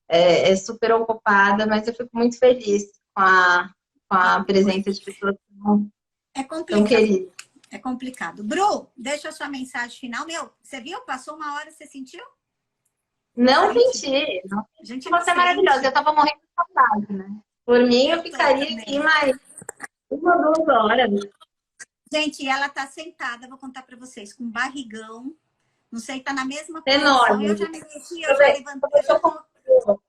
[SPEAKER 2] é super ocupada, mas eu fico muito feliz com a presença de pessoas tão queridas.
[SPEAKER 1] É complicado. Bru, deixa a sua mensagem final. Você viu? Passou uma hora, você sentiu?
[SPEAKER 2] Não senti. Você é maravilhosa. Eu tava morrendo de saudade, né? Por mim, eu ficaria aqui mais 1 ou 2 horas.
[SPEAKER 1] Gente, ela tá sentada, vou contar para vocês, com um barrigão. Não sei, tá na mesma posição.
[SPEAKER 2] Enorme.
[SPEAKER 1] Eu já me mexi, eu já levantei.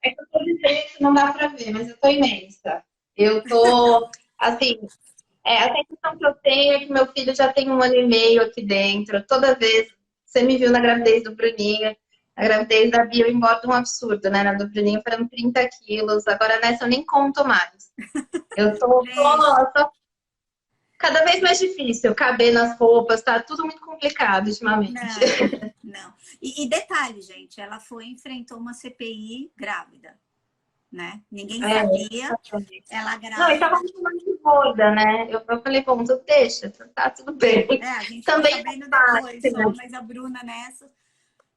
[SPEAKER 2] É que eu tô dizendo que não dá pra ver, mas eu tô imensa. Eu tô, assim, a sensação que eu tenho é que meu filho já tem 1 ano e meio aqui dentro. Toda vez, você me viu na gravidez do Bruninho, a gravidez da Bia eu engordo um absurdo, né? Na do Bruninho foram 30 quilos, agora nessa eu nem conto mais. Eu tô cada vez mais difícil caber nas roupas, tá tudo muito complicado ultimamente.
[SPEAKER 1] Não. E detalhe, gente, ela enfrentou uma CPI grávida. né? Ninguém
[SPEAKER 2] É,
[SPEAKER 1] sabia.
[SPEAKER 2] exatamente.
[SPEAKER 1] Ela
[SPEAKER 2] Não, e
[SPEAKER 1] grávida.
[SPEAKER 2] tava muito mais de boa, né? Eu falei, bom, tu deixa, tá tudo bem.
[SPEAKER 1] A gente ficou
[SPEAKER 2] Também não
[SPEAKER 1] sabendo depois
[SPEAKER 2] fácil,
[SPEAKER 1] só,
[SPEAKER 2] né?
[SPEAKER 1] mas a Bruna nessa.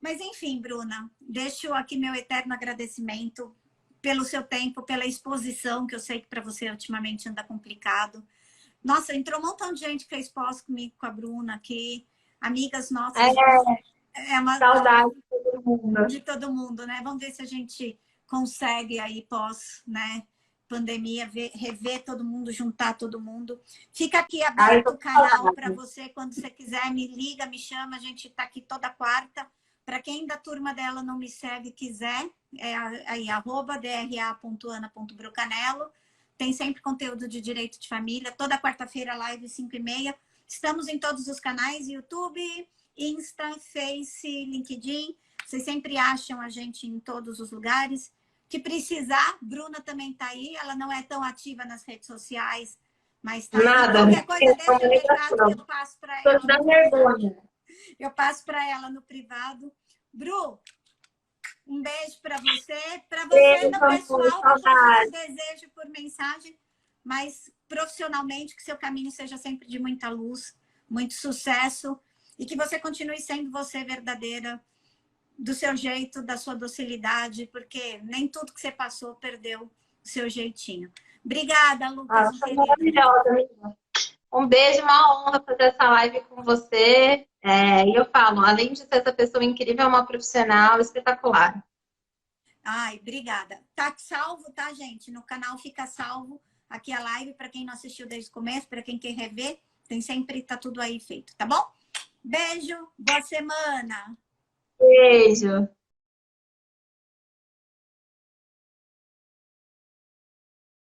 [SPEAKER 1] Mas enfim, Bruna, deixo aqui meu eterno agradecimento pelo seu tempo, pela exposição, que eu sei que para você ultimamente anda complicado. Nossa, entrou um montão de gente que fez pós comigo, com a Bruna aqui, amigas
[SPEAKER 2] É,
[SPEAKER 1] nossas, é uma
[SPEAKER 2] saudade de todo mundo.
[SPEAKER 1] de todo mundo, né? Vamos ver se a gente consegue aí pós, né, pandemia, rever todo mundo, juntar todo mundo. Fica aqui
[SPEAKER 2] Ai,
[SPEAKER 1] aberto
[SPEAKER 2] tô
[SPEAKER 1] o
[SPEAKER 2] com
[SPEAKER 1] canal para
[SPEAKER 2] saudade.
[SPEAKER 1] você, quando você quiser, me liga, me chama, a gente está aqui toda quarta. Para quem da turma dela não me segue, quiser, é aí, @dra.ana.brocanello. Tem sempre conteúdo de direito de família, toda quarta-feira, live 5h30. Estamos em todos os canais, YouTube, Insta, Face, LinkedIn. Vocês sempre acham a gente em todos os lugares. Que precisar, Bruna também está aí. Ela não é tão ativa nas redes sociais, mas está aí.
[SPEAKER 2] Nada,
[SPEAKER 1] Qualquer coisa, deixa recado que eu
[SPEAKER 2] comunicação.
[SPEAKER 1] passo para
[SPEAKER 2] Tô
[SPEAKER 1] ela no
[SPEAKER 2] dando
[SPEAKER 1] privado.
[SPEAKER 2] vergonha.
[SPEAKER 1] Eu passo para ela no privado. Bru, um beijo para você. Para você,
[SPEAKER 2] Beijo,
[SPEAKER 1] no
[SPEAKER 2] amor,
[SPEAKER 1] pessoal, depois eu te
[SPEAKER 2] saudade.
[SPEAKER 1] desejo por mensagem, mas profissionalmente, que seu caminho seja sempre de muita luz, muito sucesso e que você continue sendo você verdadeira, do seu jeito, da sua docilidade, porque nem tudo que você passou perdeu o seu jeitinho. Obrigada, Lucas,
[SPEAKER 2] Ah,
[SPEAKER 1] um
[SPEAKER 2] foi
[SPEAKER 1] querido.
[SPEAKER 2] maravilhosa, amiga. Um beijo, uma honra fazer essa live com você. E eu falo, além de ser essa pessoa incrível, é uma profissional espetacular.
[SPEAKER 1] Ai, obrigada. Tá salvo, tá, gente? No canal fica salvo aqui a live para quem não assistiu desde o começo, para quem quer rever, tem sempre, tá tudo aí feito, tá bom? Beijo, boa semana.
[SPEAKER 2] Beijo.